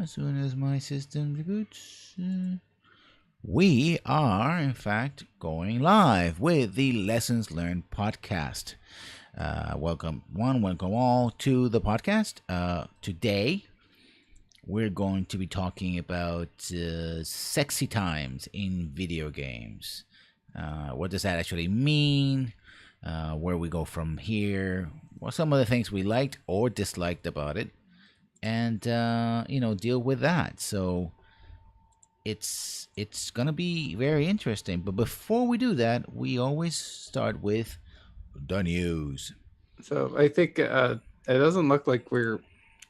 As soon as my system reboots, we are, in fact, going live with the Lessons Learned podcast. Welcome all to the podcast. Today, we're going to be talking about sexy times in video games. What does that actually mean? Where we go from here? What some of the things we liked or disliked about it, and deal with that. So it's gonna be very interesting. But before we do that, we always start with the news. So I think it doesn't look like we're.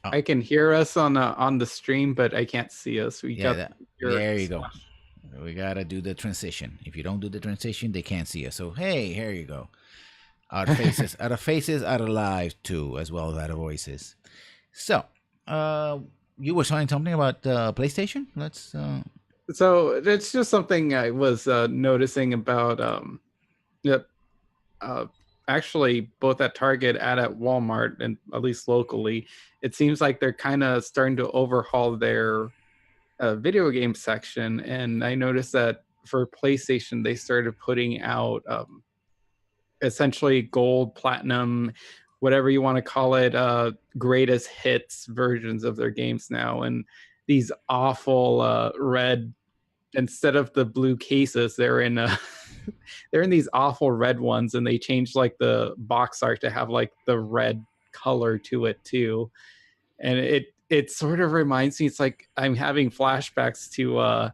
Oh, I can hear us on the stream, but I can't see us. We yeah, got that, your there you go. slash. We gotta do the transition. If you don't do the transition, they can't see us. So hey, here you go. Our faces, our faces are alive too, as well as our voices. So, you were saying something about PlayStation. Let's. So it's just something I was noticing about. Yep. Uh, Actually, both at Target and at Walmart, and at least locally, it seems like they're kind of starting to overhaul their video game section. And I noticed that for PlayStation, they started putting out essentially gold, platinum, whatever you want to call it, greatest hits versions of their games now. And these awful red, instead of the blue cases, they're in they're in these awful red ones, and they changed like the box art to have like the red color to it too. And it sort of reminds me, it's like I'm having flashbacks to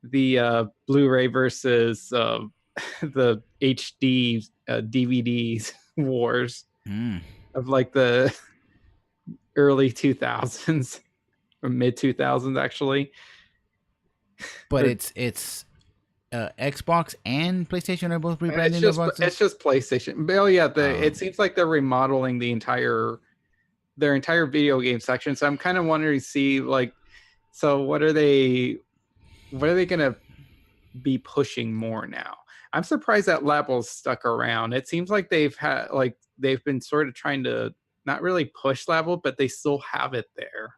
the Blu-ray versus the HD DVDs wars Mm. of like the early 2000s or mid 2000s actually. But Or it's Xbox and PlayStation are both it's rebranding their just boxes. PlayStation. But, oh yeah, it Um, seems like they're remodeling their entire video game section. So I'm kind of wondering to see like, so what are they gonna be pushing more now? I'm surprised that Label's stuck around. It seems like they've been sort of trying to not really push Label, but they still have it there.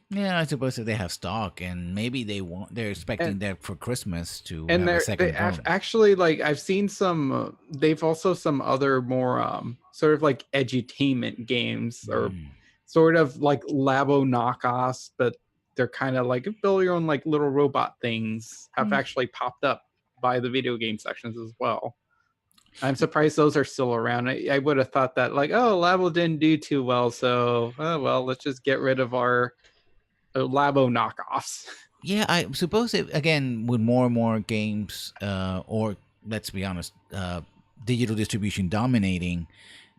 yeah, I suppose if they have stock and maybe they're And expecting that for Christmas to and have a they second have phone. actually, like, I've seen some they've also some other more sort of like edutainment games, or Mm. sort of like Labo knockoffs, but they're kind of like build your own like little robot things have Mm. actually popped up by the video game sections as well. I'm surprised those are still around. I would have thought that like, oh, Labo didn't do too well, so oh, well, let's just get rid of our Labo knockoffs. Yeah, I suppose it, again with more and more games, or let's be honest, digital distribution dominating,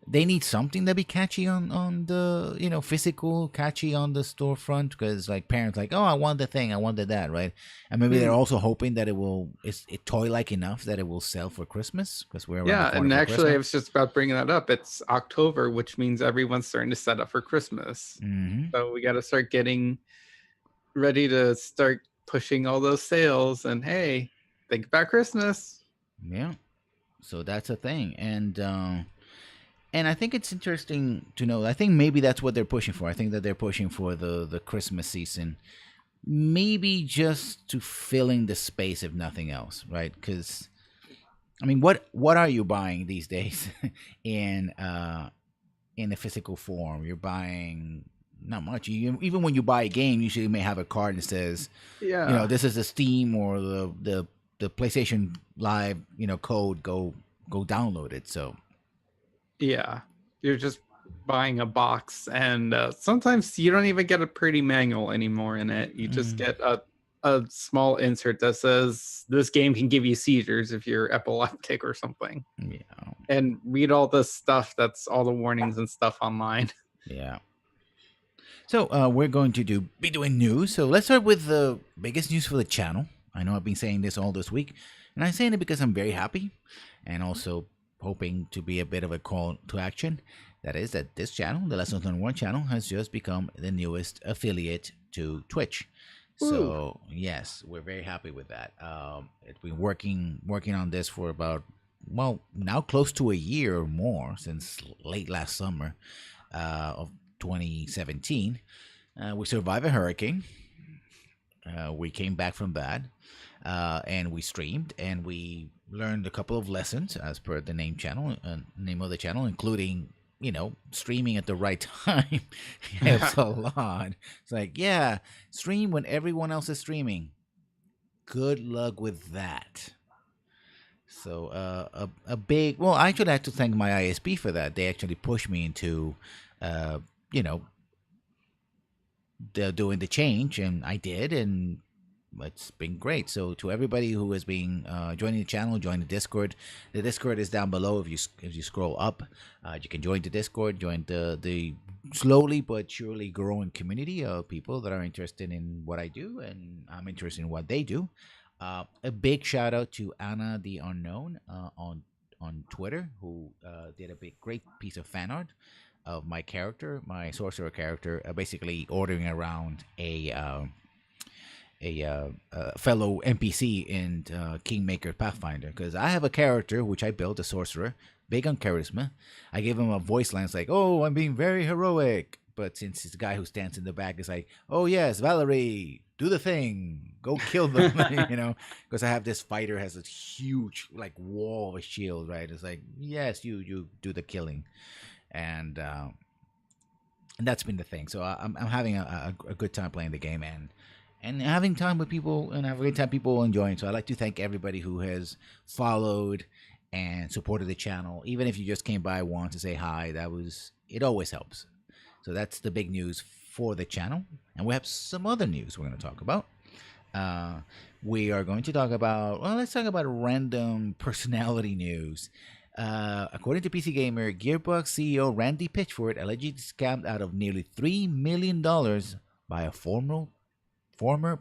they need something to be catchy on the physical, catchy on the storefront, because like parents like, oh, I want the thing, I wanted that, right? And maybe they're Hmm. also hoping that it's toy like enough that it will sell for Christmas, because we're around the Yeah, corner and for actually, I Christmas. was just about bringing that up. It's October, which means everyone's starting to set up for Christmas. Hmm. So we got to start getting ready to start pushing all those sales. And hey, think about Christmas. Yeah, so that's a thing. And I think it's interesting to know. I think maybe that's what they're pushing for. I think that they're pushing for the Christmas season, maybe just to fill in the space, if nothing else, right? Because I mean, what are you buying these days in in a physical form? You're buying not much. Even when you buy a game, usually you may have a card that says, Yeah, this is the Steam or the PlayStation Live, code. Go download it. So yeah. You're just buying a box, and sometimes you don't even get a pretty manual anymore in it. You just mm, get a small insert that says this game can give you seizures if you're epileptic or something, yeah, and read all the stuff that's all the warnings and stuff online. yeah. So we're going to be doing news. So let's start with the biggest news for the channel. I know I've been saying this all this week, and I'm saying it because I'm very happy, and also hoping to be a bit of a call to action. That is that this channel, the Lessons Learned One channel, has just become the newest affiliate to Twitch. Woo. So yes, we're very happy with that. It's been working on this for about, well, now close to a year or more, since late last summer of 2017. We survived a hurricane. We came back from that, and we streamed and we learned a couple of lessons as per the name of the channel, including streaming at the right time helps a lot. It's like, yeah, stream when everyone else is streaming. Good luck with that. So a big well, I actually have to thank my ISP for that. They actually pushed me into, you know, doing the change, and I did, and it's been great. So to everybody who has been joining the channel, join the Discord. The Discord is down below. If you scroll up, you can join the Discord. Join the slowly but surely growing community of people that are interested in what I do, and I'm interested in what they do. A big shout out to Anna the Unknown on Twitter, who did a great piece of fan art of my character, my sorcerer character, basically ordering around a fellow NPC in Kingmaker Pathfinder, because I have a character which I built, a sorcerer, big on charisma. I gave him a voice line. It's like, "Oh, I'm being very heroic," but since it's the guy who stands in the back is like, "Oh yes, Valerie, do the thing, go kill them," because I have this fighter has this huge like wall of a shield, right? It's like, yes, you do the killing, and that's been the thing. So I'm having a good time playing the game, and having time with people, and having a good time people enjoying. So I'd like to thank everybody who has followed and supported the channel, even if you just came by once to say hi. It always helps. So that's the big news for the channel, and we have some other news we're going to talk about. We are going to talk about, well, let's talk about random personality news. According to PC Gamer, Gearbox CEO Randy Pitchford allegedly scammed out of nearly $3 million by a former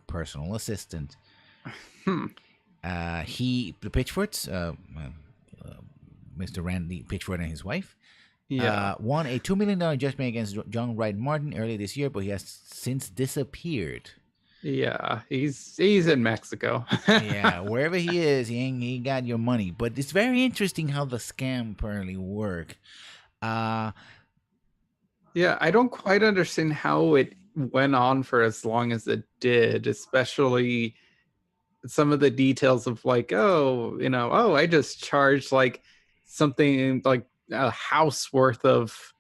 personal assistant. The Pitchfords, Mr. Randy Pitchford and his wife, won a $2 million judgment against John Wright Martin earlier this year, but he has since disappeared. Yeah, he's in Mexico. Yeah, wherever he is, he ain't got your money. But it's very interesting how the scam apparently work. Yeah, I don't quite understand how it went on for as long as it did, especially some of the details of like, I just charged like something like a house worth of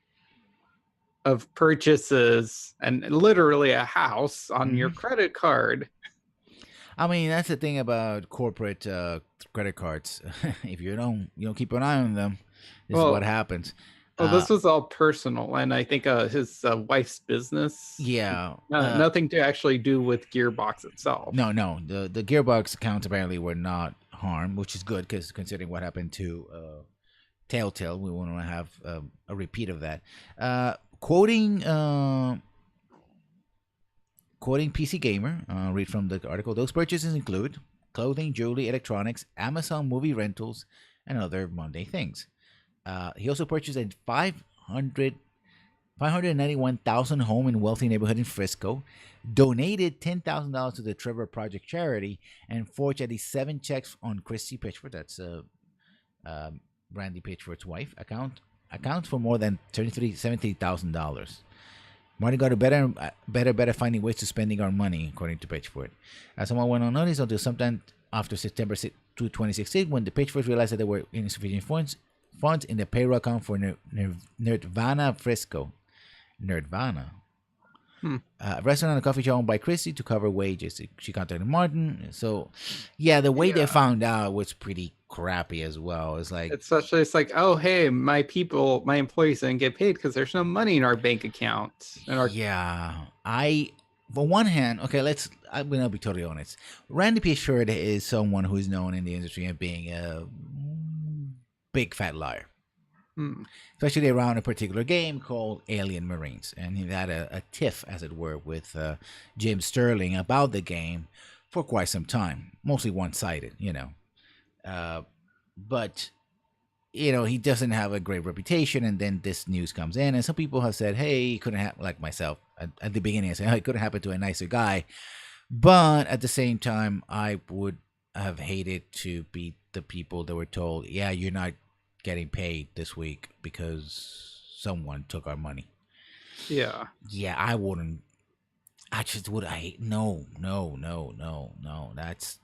purchases, and literally a house on your credit card. I mean, that's the thing about corporate credit cards. If you don't keep an eye on them, this is what happens. Well, this was all personal, and I think his wife's business. Yeah, nothing to actually do with Gearbox itself. No, the Gearbox accounts apparently were not harmed, which is good because considering what happened to Telltale, we want to have a repeat of that. Quoting PC Gamer, read from the article. Those purchases include clothing, jewelry, electronics, Amazon movie rentals, and other mundane things. He also purchased a 591,000 home in wealthy neighborhood in Frisco, donated $10,000 to the Trevor Project charity, and forged at least 7 checks on Christy Pitchford. That's Randy Pitchford's wife. Accounts for more than $70,000. Martin got a better finding ways to spending our money, according to Pitchford. As someone went unnoticed until sometime after September 2016, when the Pitchfords realized that there were insufficient funds in the payroll account for Nerdvana Frisco. Nerdvana. A restaurant and a coffee shop owned by Christy to cover wages. She contacted Martin. So, yeah, the way they found out was pretty crappy as well. It's like, it's like, oh, hey, my employees didn't get paid because there's no money in our bank account. For one hand, okay, I'm gonna be totally honest. Randy Pitchford is someone who is known in the industry as being a big fat liar. Especially around a particular game called Alien Marines, and he had a tiff, as it were, with Jim Sterling about the game for quite some time, mostly one-sided, but he doesn't have a great reputation. And then this news comes in, and some people have said, "Hey, it couldn't happen." Like myself at the beginning, I said, "Hey, it couldn't happen to a nicer guy," but at the same time, I would have hated to be the people that were told, "Yeah, you're not getting paid this week because someone took our money." Yeah, I wouldn't. I just would. I no, no, no, no, no. That's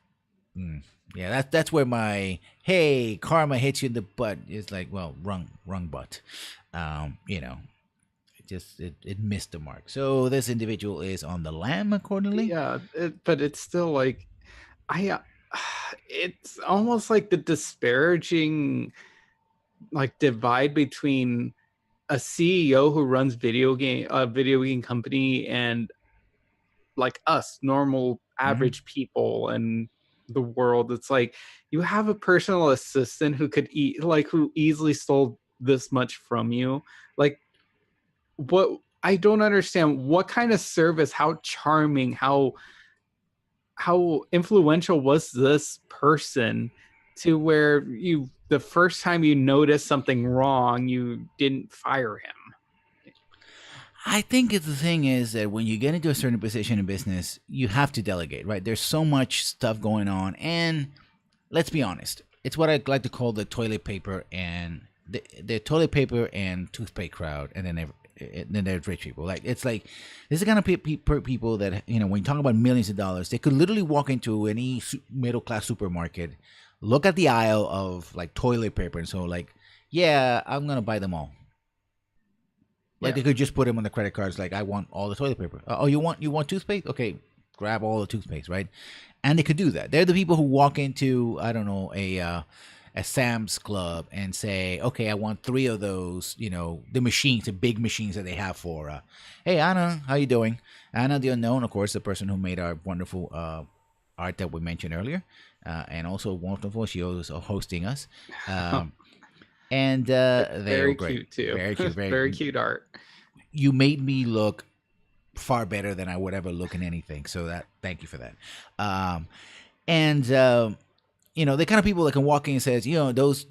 yeah. That's where my hey karma hits you in the butt is like. Well, wrong butt. You know, it missed the mark. So this individual is on the lam accordingly. Yeah, but it's still like I it's almost like the disparaging like divide between a CEO who runs a video game company and like us normal Hmm. average people and the world. It's like you have a personal assistant who could eat like who easily stole this much from you. Like what I don't understand what kind of service, how charming, how influential was this person to where you the first time you noticed something wrong, you didn't fire him. I think the thing is that when you get into a certain position in business, you have to delegate, right? There's so much stuff going on, and let's be honest, it's what I like to call the toilet paper and the toilet paper and toothpaste crowd, and then there's rich people. Like it's like this is the kind of people that when you talk about millions of dollars, they could literally walk into any middle class supermarket, look at the aisle of like toilet paper, and so like, yeah, I'm gonna buy them all. Like Yeah. they could just put them on the credit cards. Like I want all the toilet paper. Oh, you want toothpaste? Okay, grab all the toothpaste, right? And they could do that. They're the people who walk into I don't know a Sam's Club and say, okay, I want three of those. The machines, the big machines that they have for. Hey Anna, how you doing? Anna the Unknown, of course, the person who made our wonderful art that we mentioned earlier, and also wonderful. She was hosting us. Um, and they were Very great, cute too. very cute, very Very cute art. you made me look far better than I would ever look in anything. So that thank you for that. And the kind of people that can walk in and says, those,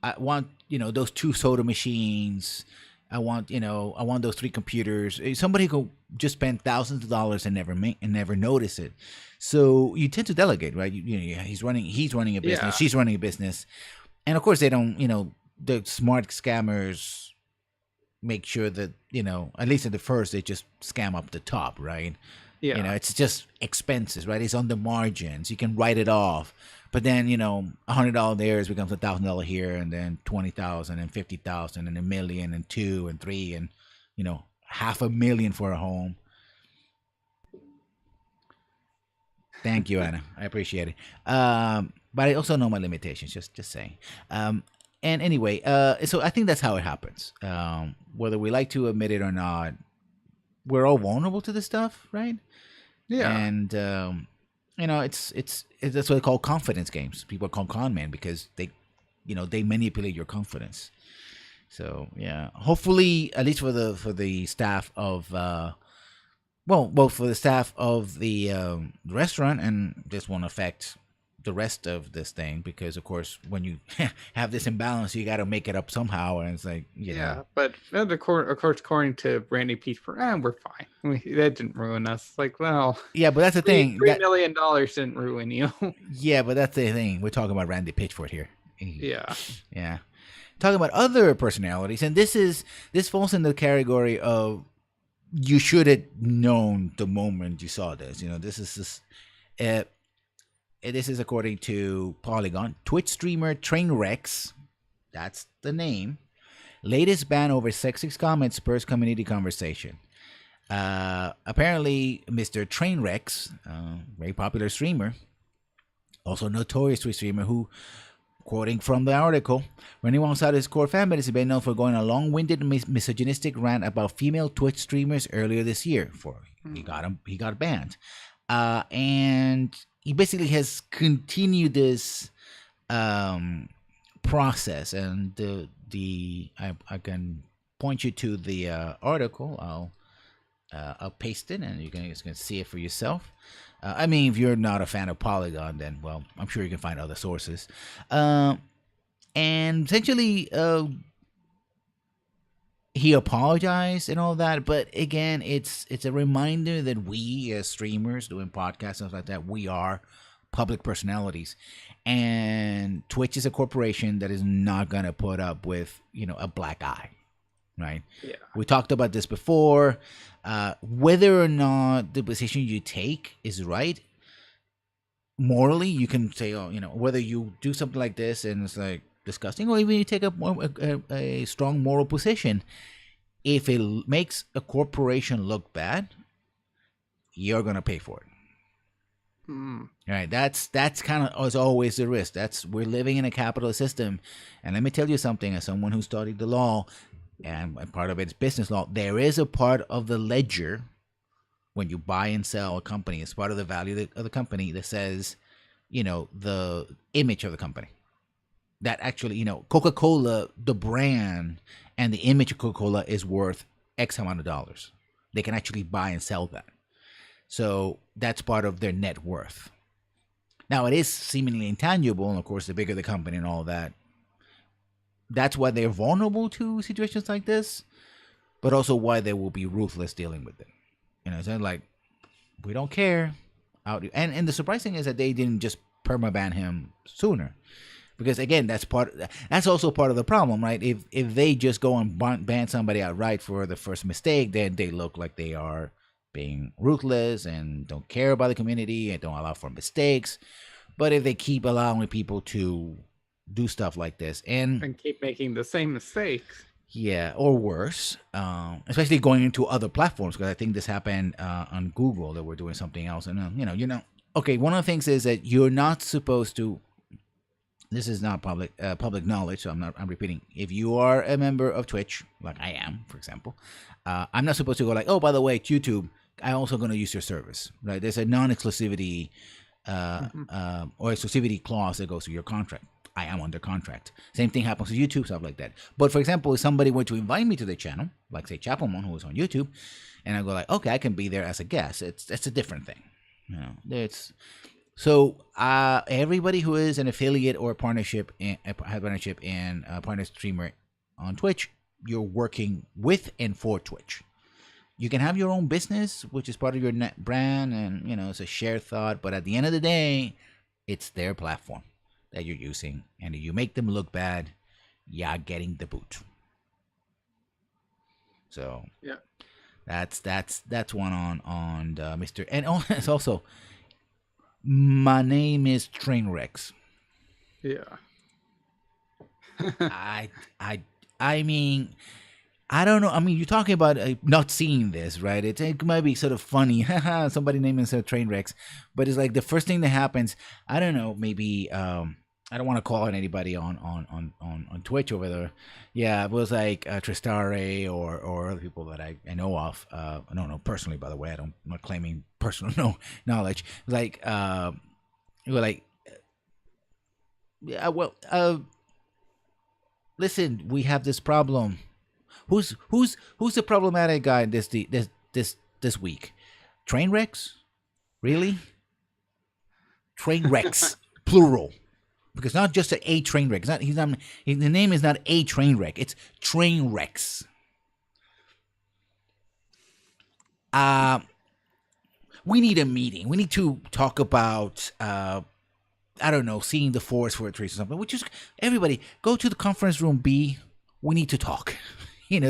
I want, those two soda machines. I want those three computers. Somebody who just spend thousands of dollars and never notice it. So you tend to delegate, right? He's running a business. Yeah. She's running a business, and of course they don't. The smart scammers make sure that at least at the first they just scam up the top, right? Yeah. It's just expenses, right? It's on the margins. You can write it off, but then $100 there becomes $1,000 here, and then 20,000 and 50,000 and a million and two and three and half a million for a home. Thank you, Anna. I appreciate it. But I also know my limitations. Just saying. And anyway, so I think that's how it happens. Whether we like to admit it or not, we're all vulnerable to this stuff, right? Yeah. And it's that's what they call confidence games. People call con man because they manipulate your confidence. So yeah, hopefully, at least for the staff of for the staff of the restaurant, and this won't affect the rest of this thing because, of course, when you have this imbalance, you got to make it up somehow, and it's like Yeah, but of course, according to Randy Pitchford, we're fine. That didn't ruin us. Like, well, yeah, but that's the thing $3 that million didn't ruin you. yeah, but that's the thing. We're talking about Randy Pitchford here. Yeah. Yeah, talking about other personalities, and this falls in the category of you should have known the moment you saw this. Uh, this is according to Polygon. Twitch streamer Trainwrecks, that's the name. Latest ban over sexist comments spurs community conversation. Apparently, Mr. Trainwrecks, very popular streamer, also notorious Twitch streamer, who, quoting from the article, when he wants out his core fan base, he's been known for going a long-winded misogynistic rant about female Twitch streamers earlier this year. He got banned, and he basically has continued this process. And I can point you to the article. I'll paste it, and you can see it for yourself. I mean, if you're not a fan of Polygon, then well, I'm sure you can find other sources. And essentially, he apologized and all that, but again, it's a reminder that we as streamers doing podcasts and stuff like that, we are public personalities, and Twitch is a corporation that is not gonna put up with a black eye. right? Yeah. We talked about this before. Whether or not the position you take is right, morally, you can say, oh, whether you do something like this and it's like disgusting, or even you take a strong moral position. If it makes a corporation look bad, you're gonna pay for it. Mm. Right, that's kind of as always the risk. We're living in a capitalist system, and let me tell you something. As someone who studied the law, and part of it is business law, there is a part of the ledger when you buy and sell a company. It's part of the value of the company that says, the image of the company. That actually, Coca-Cola, the brand and the image of Coca-Cola is worth X amount of dollars. They can actually buy and sell that. So that's part of their net worth. Now, it is seemingly intangible, and of course, the bigger the company and all that, that's why they're vulnerable to situations like this, but also why they will be ruthless dealing with it. It's like, we don't care. And the surprising is that they didn't just permaban him sooner. Because again, that's also part of the problem, right? If they just go and ban somebody outright for the first mistake, then they look like they are being ruthless and don't care about the community and don't allow for mistakes. But if they keep allowing people to do stuff like this and keep making the same mistakes, yeah, or worse, especially going into other platforms, because I think this happened on Google, that we're doing something else, and okay, one of the things is that you're not supposed to. This is not public knowledge, so I'm repeating. If you are a member of Twitch, like I am, for example, I'm not supposed to go like, oh, by the way, YouTube, I'm also going to use your service, right? There's a non-exclusivity or exclusivity clause that goes to your contract. I am under contract. Same thing happens with YouTube, stuff like that. But for example, if somebody were to invite me to the channel, like say Chapelmon, who is on YouTube, and I go like, okay, I can be there as a guest. It's a different thing. It's so everybody who is an affiliate or a partnership and a partner streamer on Twitch, you're working with and for Twitch. You can have your own business, which is part of your net brand, and it's a shared thought. But at the end of the day, it's their platform that you're using, and if you make them look bad, you're getting the boot. So yeah, that's one on Mr. And it's also, my name is Trainwrecks. Yeah. I mean, I don't know. I mean, you're talking about not seeing this, right? It might be sort of funny. Somebody named himself Trainwrecks. But it's like the first thing that happens, I don't know, maybe, I don't want to call on anybody on Twitch over there. Yeah, it was like Tristare or other people that I know of. I don't know personally, by the way. I'm not claiming personal knowledge. Like, you were like, yeah, well, listen, we have this problem. Who's the problematic guy this week? Trainwrecks? Really? Trainwrecks, plural. Because not just a train wreck. The name is not a train wreck. It's Trainwrecks. We need a meeting. We need to talk about I don't know, seeing the forest for a tree or something. Which is, everybody go to the conference room B. We need to talk.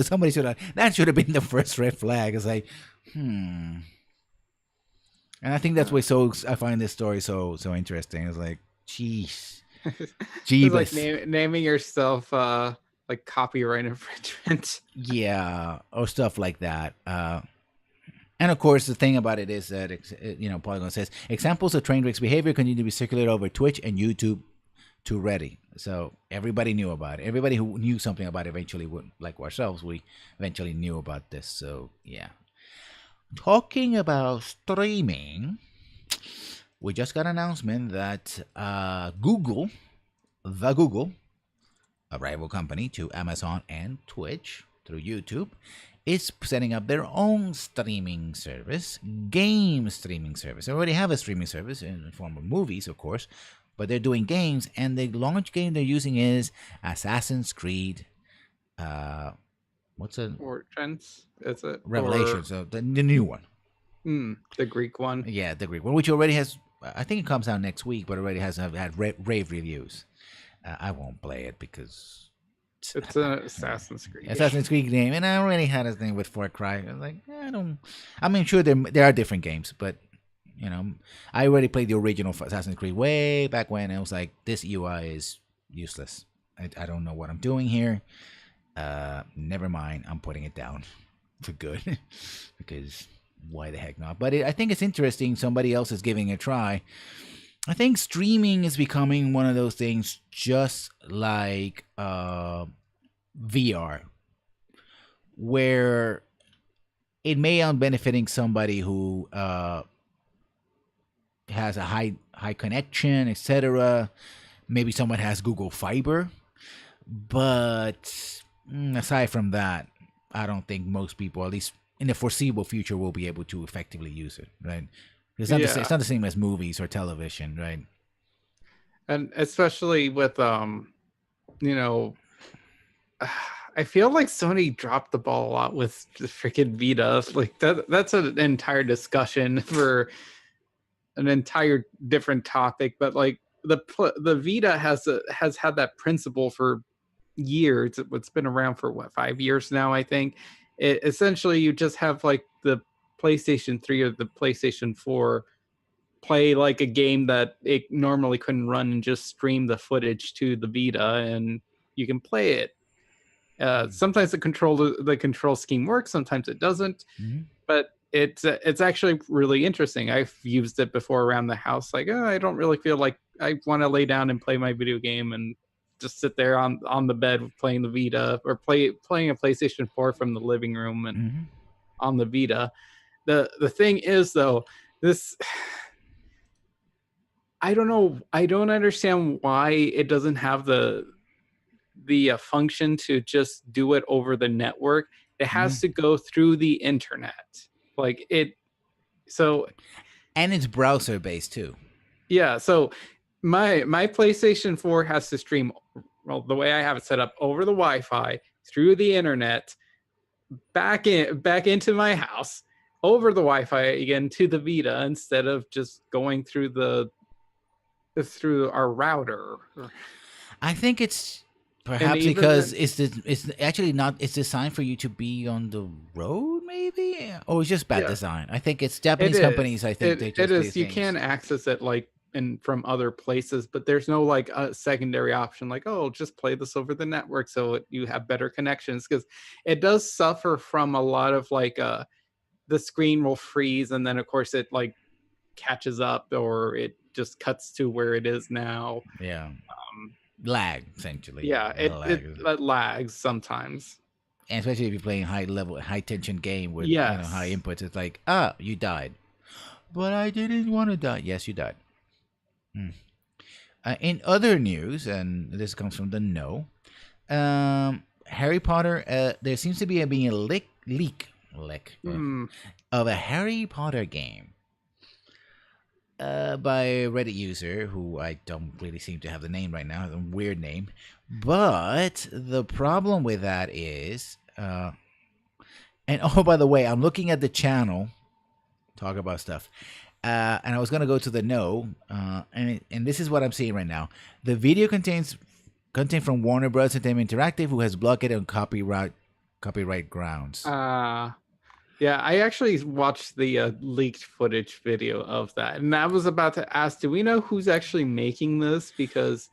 Somebody that should have been the first red flag. It's like, And I think that's why I find this story so interesting. It's like, jeez. It's like naming yourself like copyright infringement. Yeah, or stuff like that. And of course, the thing about it is that Polygon says examples of Trainwreck's behavior continue to be circulated over Twitch and YouTube to Reddit. So everybody knew about it. Everybody who knew something about it eventually would, like ourselves, we eventually knew about this. So yeah. Talking about streaming, we just got an announcement that Google, a rival company to Amazon and Twitch through YouTube, is setting up their own streaming service, game streaming service. They already have a streaming service in the form of movies, of course, but they're doing games, and the launch game they're using is Assassin's Creed. What's it? Origins, is it? Revelations, so the new one. The Greek one. Yeah, the Greek one, which already has, I think it comes out next week, but already has had rave reviews. I won't play it because It's an Assassin's Creed game. Assassin's Creed game, and I already had a thing with Far Cry. I was like, I don't. I mean, sure, there are different games, but I already played the original Assassin's Creed way back when. And I was like, this UI is useless. I don't know what I'm doing here. Never mind. I'm putting it down for good because why the heck not? But I think it's interesting. Somebody else is giving it a try. I think streaming is becoming one of those things, just like VR, where it may end benefiting somebody who has a high connection, etc. Maybe someone has Google Fiber, but aside from that, I don't think most people, at least in the foreseeable future, will be able to effectively use it. Right? It's not, it's not the same as movies or television, right? And especially with you know, I feel like Sony dropped the ball a lot with the freaking Vita. Like that's an entire discussion for an entire different topic. But like the Vita has had that principle for years. It's been around for what, 5 years now, I think. Essentially, you just have like the PlayStation 3 or the PlayStation 4 play like a game that it normally couldn't run and just stream the footage to the Vita and you can play it. Sometimes the control scheme works, sometimes it doesn't. Mm-hmm. But it's actually really interesting. I've used it before around the house. Like, I don't really feel like I want to lay down and play my video game and just sit there on the bed playing the Vita, or playing a PlayStation 4 from the living room and on the Vita. The thing is, though, this, I don't know. I don't understand why it doesn't have the function to just do it over the network. It has to go through the internet. Like it. So. And it's browser based too. Yeah. So my PlayStation 4 has to stream, well, the way I have it set up, over the Wi-Fi through the internet, back into my house, over the Wi-Fi again to the Vita, instead of just going through our router. I think it's perhaps because it's actually not. It's designed for you to be on the road, maybe, or it's just bad design. I think it's Japanese companies. I think it is. You can access it like from other places, but there's no like a secondary option like, oh, just play this over the network so you have better connections, because it does suffer from a lot of like the screen will freeze, and then of course it like catches up, or it just cuts to where it is now. Yeah. Lag, essentially. Yeah, it lags sometimes. And especially if you're playing high tension game with high inputs, it's like, you died. But I didn't want to die. Yes, you died. In other news, and this comes from the No, Harry Potter, there seems to be being a leak of a Harry Potter game by a Reddit user who I don't really seem to have the name right now. It's a weird name. But the problem with that is, and oh, by the way, I'm looking at the channel, talk about stuff, and I was going to go to the No, and this is what I'm seeing right now. The video contains content from Warner Bros. Entertainment Interactive, who has blocked it on copyright grounds. Yeah, I actually watched the leaked footage video of that, and I was about to ask, do we know who's actually making this? Because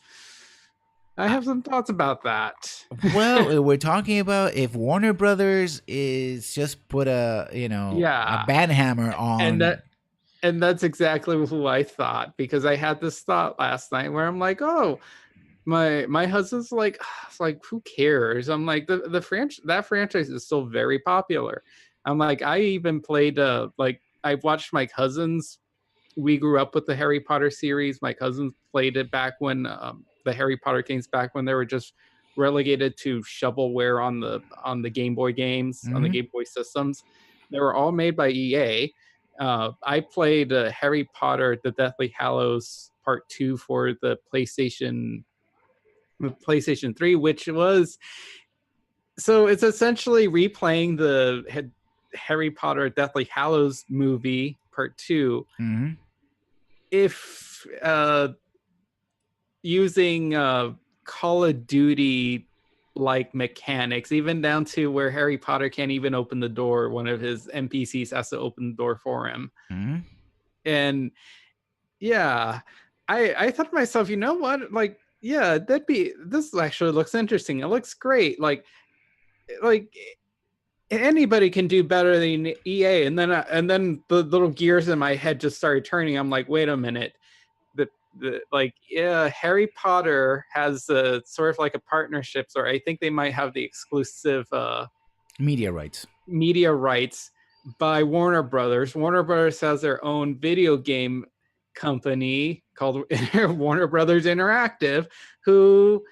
I have some thoughts about that. Well, we're talking about if Warner Brothers is just put a bad hammer on, and that's exactly who I thought, because I had this thought last night where I'm like, oh, my husband's like, it's like, who cares? I'm like, that franchise is still very popular. I'm like, I even played like I watched my cousins. We grew up with the Harry Potter series. My cousins played it back when the Harry Potter games, back when they were just relegated to shovelware on the Game Boy games, on the Game Boy systems. They were all made by EA. I played Harry Potter: The Deathly Hallows Part 2 for the PlayStation 3, which was, so it's essentially replaying the Harry Potter Deathly Hallows movie Part 2, if using Call of Duty like mechanics, even down to where Harry Potter can't even open the door. One of his NPCs has to open the door for him. Hmm. And yeah, I thought to myself, you know what? Like, yeah, this actually looks interesting. It looks great. Like anybody can do better than EA. And then the little gears in my head just started turning. I'm like, wait a minute. Yeah, Harry Potter has sort of like a partnership, or I think they might have the exclusive Media rights. media rights by Warner Brothers. Warner Brothers has their own video game company called Warner Brothers Interactive, who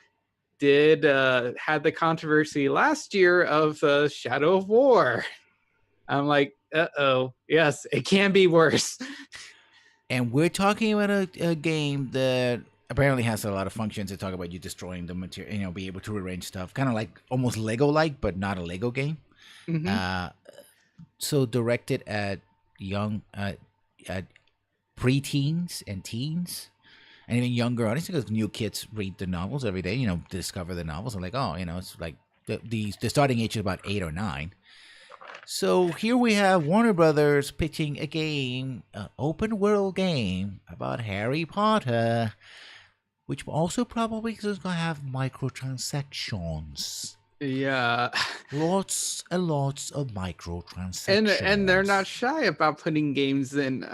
had the controversy last year of Shadow of War. I'm like, yes, it can be worse. And we're talking about a game that apparently has a lot of functions. They talk about you destroying the material, be able to rearrange stuff, kind of like almost Lego-like, but not a Lego game. Mm-hmm. So directed at young, at preteens and teens, and even younger audience, because new kids read the novels every day. Discover the novels. I'm like, oh, it's like the starting age is about 8 or 9. So here we have Warner Brothers pitching a game, an open world game about Harry Potter, which also probably is going to have microtransactions. Yeah. Lots and lots of microtransactions. And they're not shy about putting games in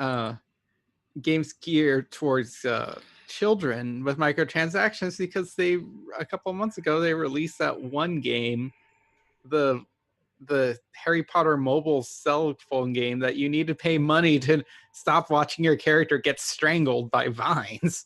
games geared towards children with microtransactions, because a couple months ago they released that one game, the Harry Potter mobile cell phone game, that you need to pay money to stop watching your character get strangled by vines.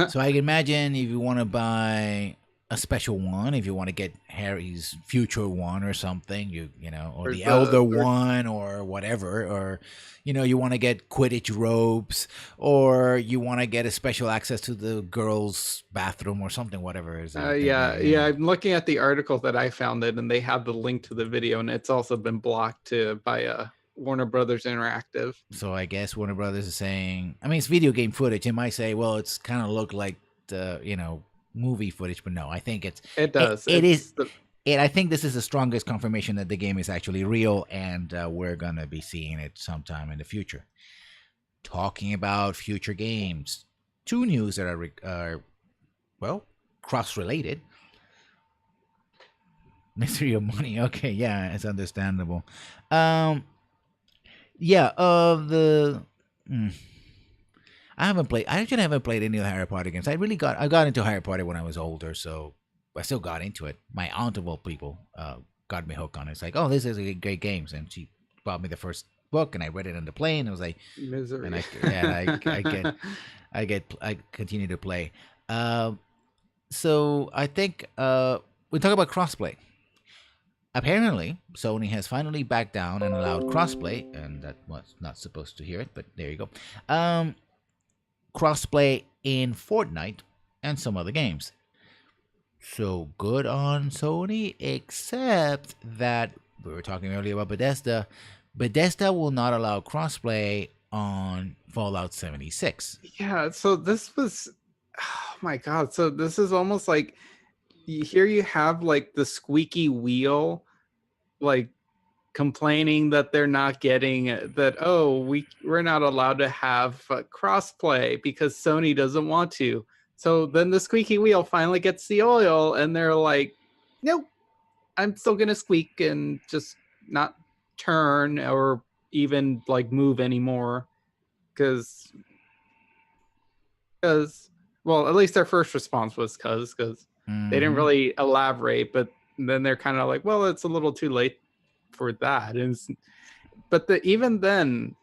So I can imagine if you want to buy a special one, if you want to get Harry's future one or something, or the elder one or whatever, or you want to get Quidditch robes, or you want to get a special access to the girls' bathroom or something, whatever is. Yeah. I'm looking at the article that I found it, and they have the link to the video, and it's also been blocked by Warner Brothers Interactive. So I guess Warner Brothers is saying, I mean, it's video game footage. It might say, well, it's kind of look like the movie footage, but no, I think it does. I think this is the strongest confirmation that the game is actually real, and we're gonna be seeing it sometime in the future. Talking about future games, 2 news that are cross-related. Mystery of Money. Okay, yeah, it's understandable. I actually haven't played any of the Harry Potter games. I got into Harry Potter when I was older, so I still got into it. My aunt of all people got me hooked on it. It's like, oh, this is a great game, and she bought me the first book, and I read it on the plane. It was like misery. And I continue to play. So I think we talk about crossplay. Apparently, Sony has finally backed down and allowed crossplay, and that was not supposed to hear it, but there you go. Crossplay in Fortnite and some other games. So good on Sony, except that we were talking earlier about Bethesda. Bethesda will not allow crossplay on Fallout 76. Yeah, so this was, oh my god, so this is almost like, here you have like the squeaky wheel, like complaining that they're not getting that. Oh, we're not allowed to have crossplay because Sony doesn't want to. So then the squeaky wheel finally gets the oil, and they're like, nope, I'm still gonna squeak and just not turn or even like move anymore, because well, at least their first response was because they didn't really elaborate, but then they're kind of like, well, it's a little too late for that. But even then,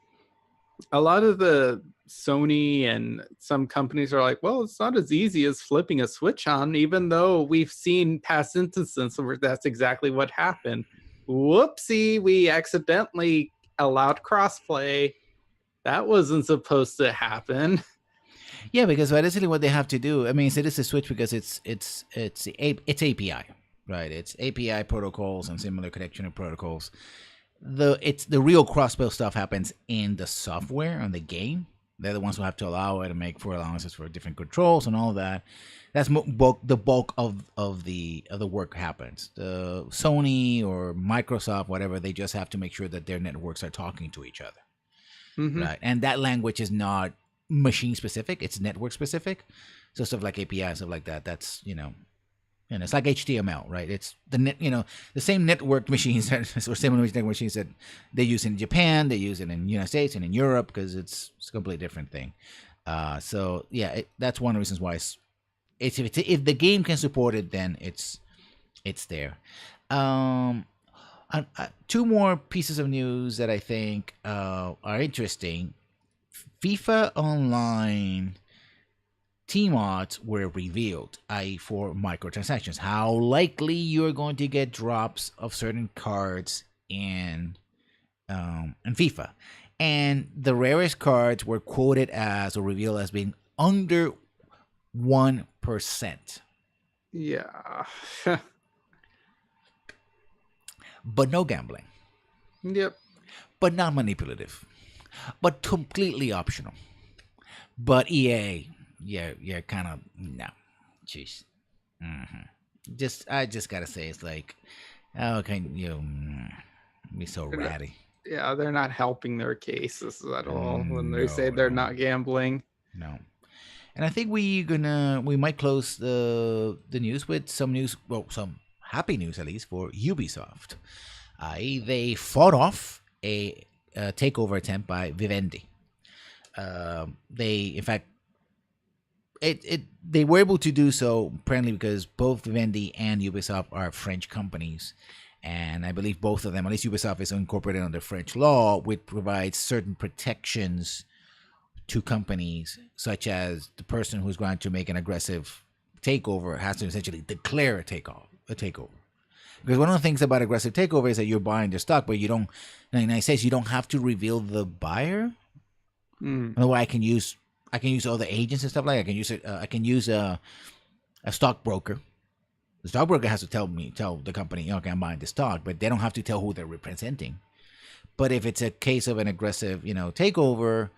a lot of the Sony and some companies are like, well, it's not as easy as flipping a switch on, even though we've seen past instances where that's exactly what happened. Whoopsie, we accidentally allowed crossplay. That wasn't supposed to happen. Yeah, because basically what they have to do, I mean, it is a switch because it's API, right? It's API protocols and similar connection of protocols. The real crossplay stuff happens in the software on the game, They're the ones who have to allow it and make for allowances for different controls and all that. That's the bulk of the work happens. The Sony or Microsoft, whatever, they just have to make sure that their networks are talking to each other, Mm-hmm. right? And that language is not machine specific; it's network specific. So stuff like API, stuff like that. That's and it's like HTML, right? It's the the same network machines or similar network machines that they use in Japan, they use it in the United States and in Europe because it's a completely different thing. So yeah, that's one of the reasons why if the game can support it, then it's there. Um, two more pieces of news that I think are interesting. FIFA Online team odds were revealed, i.e., for microtransactions. How likely you're going to get drops of certain cards in FIFA, and the rarest cards were quoted as or revealed as being under 1%. Yeah. But no gambling, Yep. but not manipulative, but completely optional. But EA, you're kind of no, jeez. I just gotta say, it's like, how can you be so ratty? Yeah, they're not helping their cases at all when they say No, they're no. not gambling. No. And I think we might close the news with some news, well, some happy news at least for Ubisoft. They fought off a takeover attempt by Vivendi. They, in fact, they were able to do so apparently because both Vivendi and Ubisoft are French companies, and I believe both of them, at least Ubisoft, is incorporated under French law, which provides certain protections to companies, such as the person who's going to make an aggressive takeover has to essentially declare a takeover. Because one of the things about aggressive takeover is that you're buying their stock, but you don't. In the United States, you don't have to reveal the buyer. Otherwise, I can use other agents and stuff like that. I can use a stockbroker. The stockbroker has to tell the company, okay, I'm buying the stock, but they don't have to tell who they're representing. But if it's a case of an aggressive, takeover,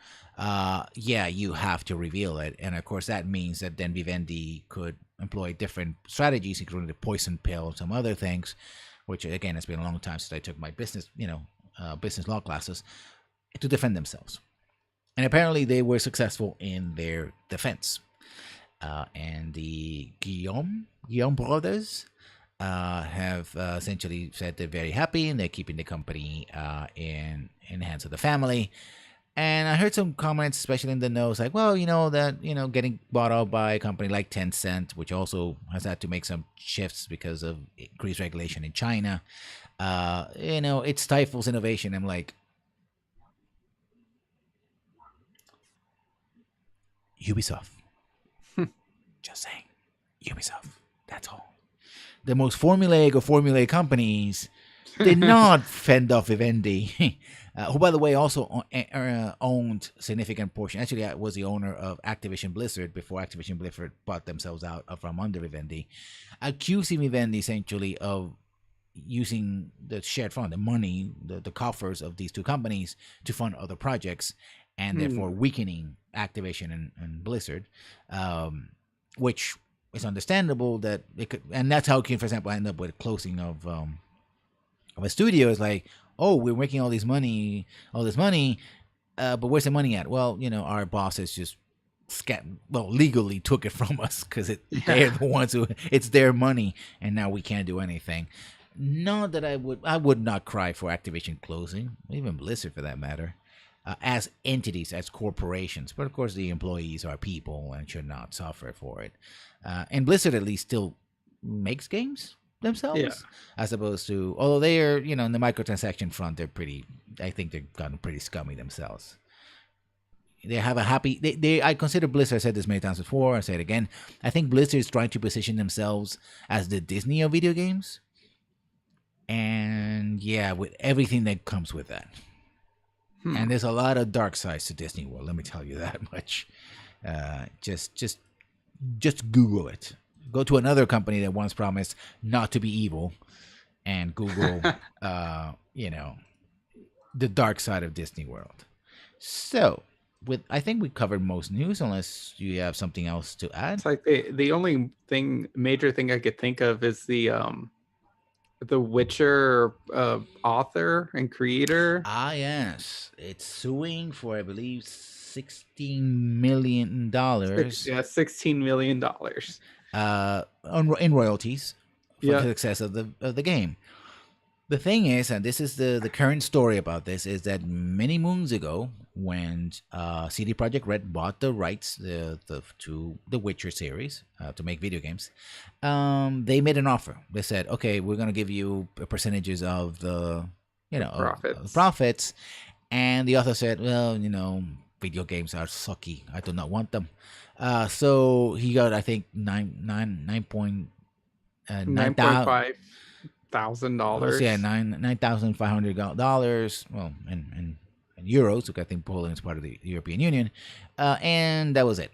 you have to reveal it. And of course, that means that then Vivendi could employ different strategies, including the poison pill and some other things, which again, it's been a long time since I took my business law classes, to defend themselves. And apparently they were successful in their defense. And the Guillaume brothers have essentially said they're very happy and they're keeping the company in the hands of the family. And I heard some comments, especially in the news, like, well, getting bought out by a company like Tencent, which also has had to make some shifts because of increased regulation in China. It stifles innovation. I'm like, Ubisoft. Just saying. Ubisoft. That's all. The most formulaic of formulaic companies did not fend off Vivendi, who, by the way, also owned significant portion. Actually, I was the owner of Activision Blizzard before Activision Blizzard bought themselves out from under Vivendi, accusing Vivendi essentially of using the shared fund, the money, the coffers of these two companies to fund other projects, and therefore weakening Activision and Blizzard, which is understandable that it could, and that's how it can, for example, end up with closing of a studio. Is like, oh, we're making all this money, but where's the money at? Well, our bosses just legally took it from us because they're the ones who, it's their money, and now we can't do anything. Not that I would not cry for Activision closing, even Blizzard for that matter. As entities, as corporations. But of course, the employees are people and should not suffer for it. And Blizzard at least still makes games themselves, as opposed to, although they are, in the microtransaction front, I think they've gotten pretty scummy themselves. They have a happy, I consider Blizzard, I said this many times before, I say it again, I think Blizzard is trying to position themselves as the Disney of video games. And yeah, with everything that comes with that. And there's a lot of dark sides to Disney World. Let me tell you that much. Just Google it. Go to another company that once promised not to be evil, and Google, the dark side of Disney World. So, with I think we covered most news, unless you have something else to add. It's like the only major thing I could think of is the Witcher author and creator. Ah, yes, it's suing for I believe $16 million, $16 million. in royalties for the Yeah. success of the game. The thing is, and this is the current story about this, is that many moons ago, when CD Projekt Red bought the rights to the Witcher series to make video games, they made an offer. They said, "Okay, we're gonna give you percentages of the, of the Profits. profits." And the author said, "Well, video games are sucky. I do not want them." So he got, I think, nine point nine Nine point thousand. five thousand Let's see, yeah, dollars. $9,500. Well, in euros, because I think Poland is part of the European Union, and that was it.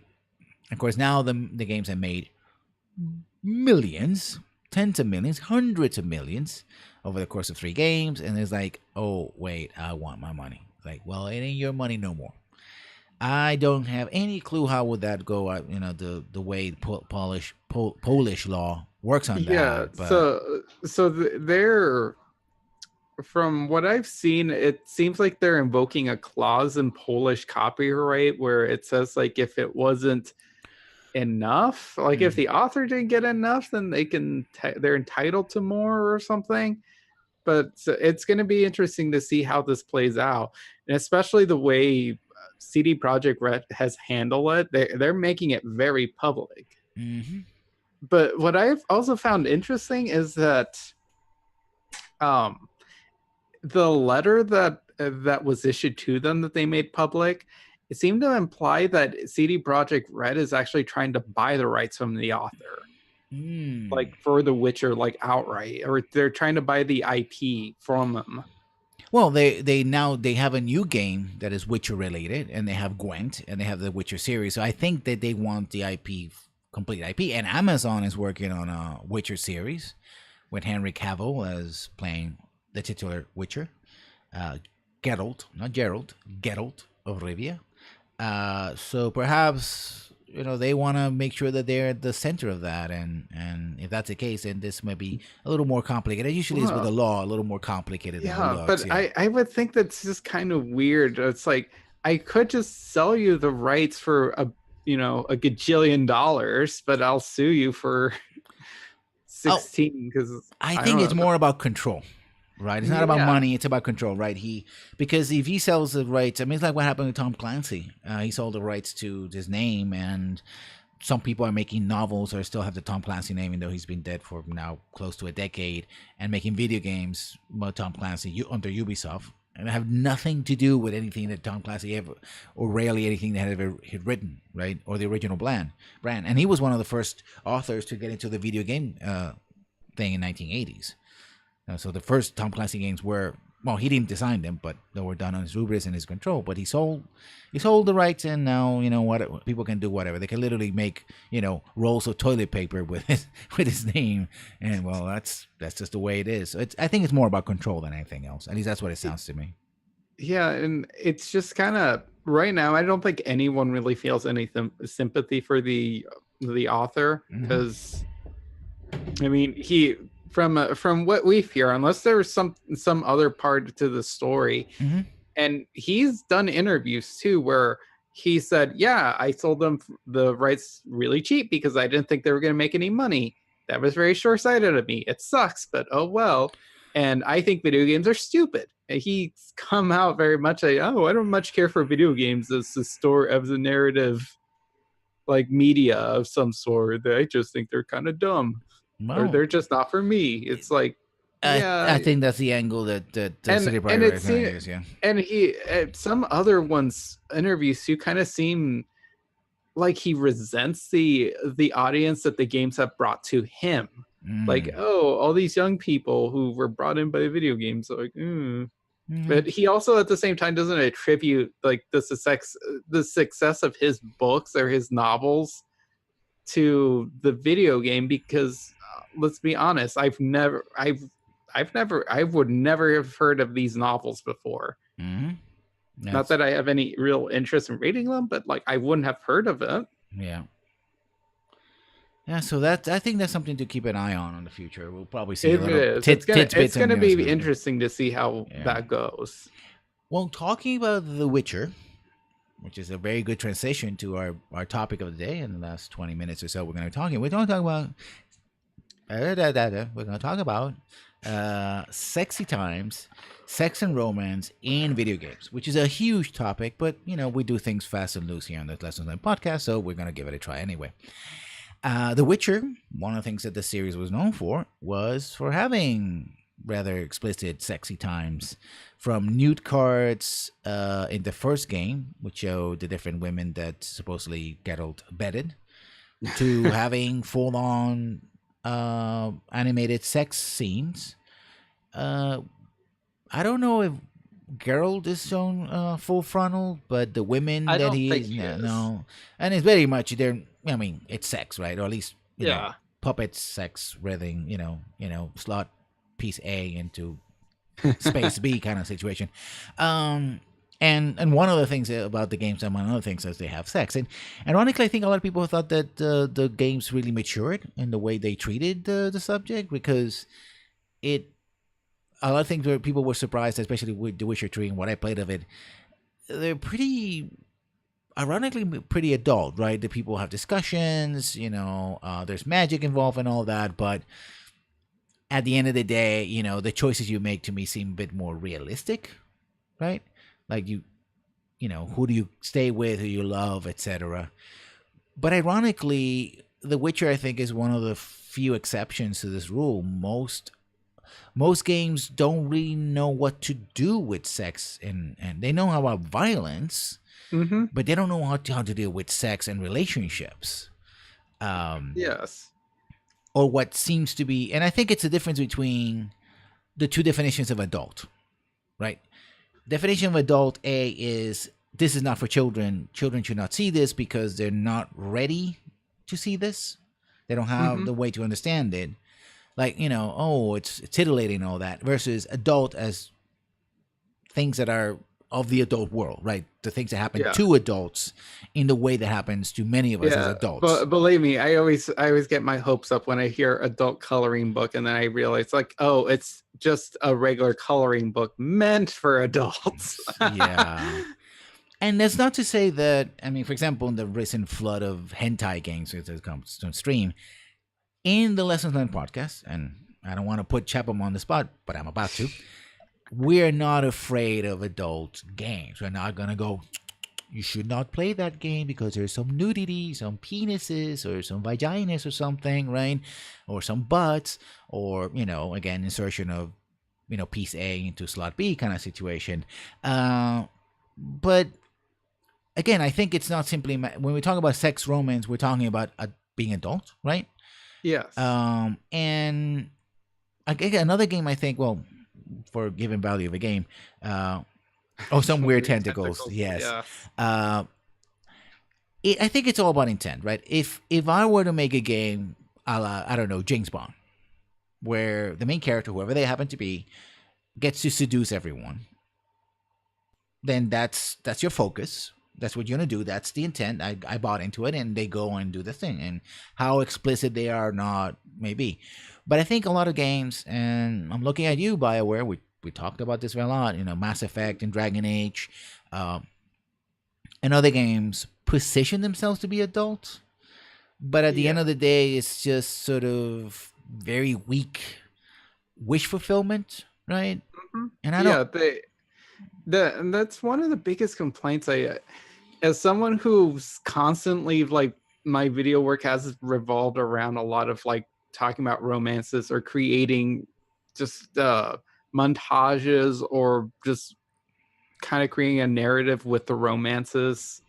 Of course, now the games have made millions, tens of millions, hundreds of millions over the course of 3 games, and it's like, oh wait, I want my money. Like, well, it ain't your money no more. I don't have any clue how would that go. The way Polish law works on Yeah. that, but They're, from what I've seen, it seems like they're invoking a clause in Polish copyright where it says, like, if it wasn't enough, like if the author didn't get enough, then they're entitled to more or something. But it's going to be interesting to see how this plays out, and especially the way CD Projekt Red has handled it. They're making it very public. mhm. But what I've also found interesting is that um, the letter that was issued to them that they made public, it seemed to imply that CD Projekt Red is actually trying to buy the rights from the author, like for The Witcher, like outright, or they're trying to buy the IP from them. Well, they have a new game that is Witcher related, and they have Gwent, and they have the Witcher series. So I think that they want the IP, complete IP, and Amazon is working on a Witcher series with Henry Cavill as playing the titular Witcher, Geralt, not Gerald, Geralt of Rivia. So perhaps they want to make sure that they're at the center of that, and if that's the case, then this might be a little more complicated. It usually is with the law, a little more complicated than Yeah, it looks. but I would think that's just kind of weird. It's like I could just sell you the rights for a gajillion dollars, but I'll sue you for 16 because I I think it's don't know. more about control, right? It's not about Yeah. money; it's about control, right? Because if he sells the rights, I mean, it's like what happened with Tom Clancy. He sold the rights to his name, and some people are making novels or still have the Tom Clancy name, even though he's been dead for now close to a decade, and making video games about Tom Clancy under Ubisoft, and have nothing to do with anything that Tom Clancy ever, or rarely anything that had written, right, or the original brand. And he was one of the first authors to get into the video game thing in 1980s. So the first Tom Clancy games were, well, he didn't design them, but they were done on his rubrics and his control. But he sold the rights, and now what people can do whatever. They can literally make rolls of toilet paper with his name, and well, that's just the way it is. So I think it's more about control than anything else. At least that's what it sounds to me. Yeah, and it's just kind of right now. I don't think anyone really feels any sympathy for the author because, I mean, he from what we hear, unless there's some other part to the story, and he's done interviews too where he said, "Yeah, I sold them the rights really cheap because I didn't think they were going to make any money. That was very short-sighted of me. It sucks, but oh well. And I think video games are stupid." He's come out very much like, "Oh, I don't much care for video games as the story of the narrative, like media of some sort. I just think they're kind of dumb, or they're just not for me." It's like, yeah, I think that's the angle that City Projekt is. Yeah, and he at some other ones interviews, you kind of seem like he resents the audience that the games have brought to him. Like, oh, all these young people who were brought in by video games, like, But he also at the same time doesn't attribute like the success of his books or his novels to the video game, because let's be honest, I would never have heard of these novels before. Not That's that I have any real interest in reading them, but like I wouldn't have heard of it. yeah. Yeah, so that I think that's something to keep an eye on in the future. We'll probably see a It little is. It's gonna it's tidbits and gonna be announcements. interesting to see how Yeah. that goes. Well, talking about The Witcher, which is a very good transition to our topic of the day in the last 20 minutes or so, we're going to talk about we're going to talk about sexy times, sex and romance in video games, which is a huge topic, but we do things fast and loose here on the Lessons Learned podcast, so we're going to give it a try anyway. The Witcher, one of the things that the series was known for was for having rather explicit sexy times, from nude cards in the first game, which showed the different women that supposedly Geralt bedded, to having full-on animated sex scenes. I don't know if Geralt is shown full frontal, but the women I that don't he think is, he is. no, and it's very much there. I mean, it's sex, right? Or at least Yeah. puppet sex, writhing, slot piece A into space B kind of situation. And one of the things about the games, and one of the things is they have sex. And ironically, I think a lot of people thought that the games really matured in the way they treated the subject, because a lot of things where people were surprised, especially with The Witcher 3 and what I played of it, they're ironically pretty adult, right? The people have discussions, there's magic involved and all that, but at the end of the day, the choices you make to me seem a bit more realistic, right? Like who do you stay with, who you love, etc. But ironically, The Witcher, I think, is one of the few exceptions to this rule. Most games don't really know what to do with sex, and they know about violence, Mm-hmm. but they don't know how to deal with sex and relationships. Yes. Or what seems to be, and I think it's a difference between the two definitions of adult, right? Definition of adult A is this is not for children. Children should not see this because they're not ready to see this. They don't have the way to understand it. Like, it's titillating and all that, versus adult as things that are of the adult world, right? The things that happen to adults in the way that happens to many of us as adults. But believe me, I always get my hopes up when I hear adult coloring book, and then I realize like, oh, it's just a regular coloring book meant for adults. Yeah. And that's not to say that, I mean, for example, in the recent flood of hentai games that comes to stream, in the Lessons Learned podcast, and I don't want to put Chapman on the spot, but I'm about to, we're not afraid of adult games. We're not going to go, you should not play that game because there's some nudity, some penises, or some vaginas or something, right? Or some butts, or, again, insertion of, piece A into slot B kind of situation. But again, I think it's not simply, when we talk about sex romance, we're talking about being adult, right? Yes. And again, another game, I think, well, for given value of a game, some weird tentacles. Yes. I think it's all about intent, right? If I were to make a game a la, I don't know, James Bond, where the main character, whoever they happen to be, gets to seduce everyone, then that's your focus. That's what you're going to do. That's the intent. I bought into it, and they go and do the thing. And how explicit they are or not, maybe. But I think a lot of games, and I'm looking at you, BioWare, we talked about this a lot, Mass Effect and Dragon Age, and other games position themselves to be adult. But at the end of the day, it's just sort of very weak wish fulfillment, right? Mm-hmm. And I don't... and that's one of the biggest complaints as someone who's constantly, like, my video work has revolved around a lot of like talking about romances or creating just montages or just kind of creating a narrative with the romances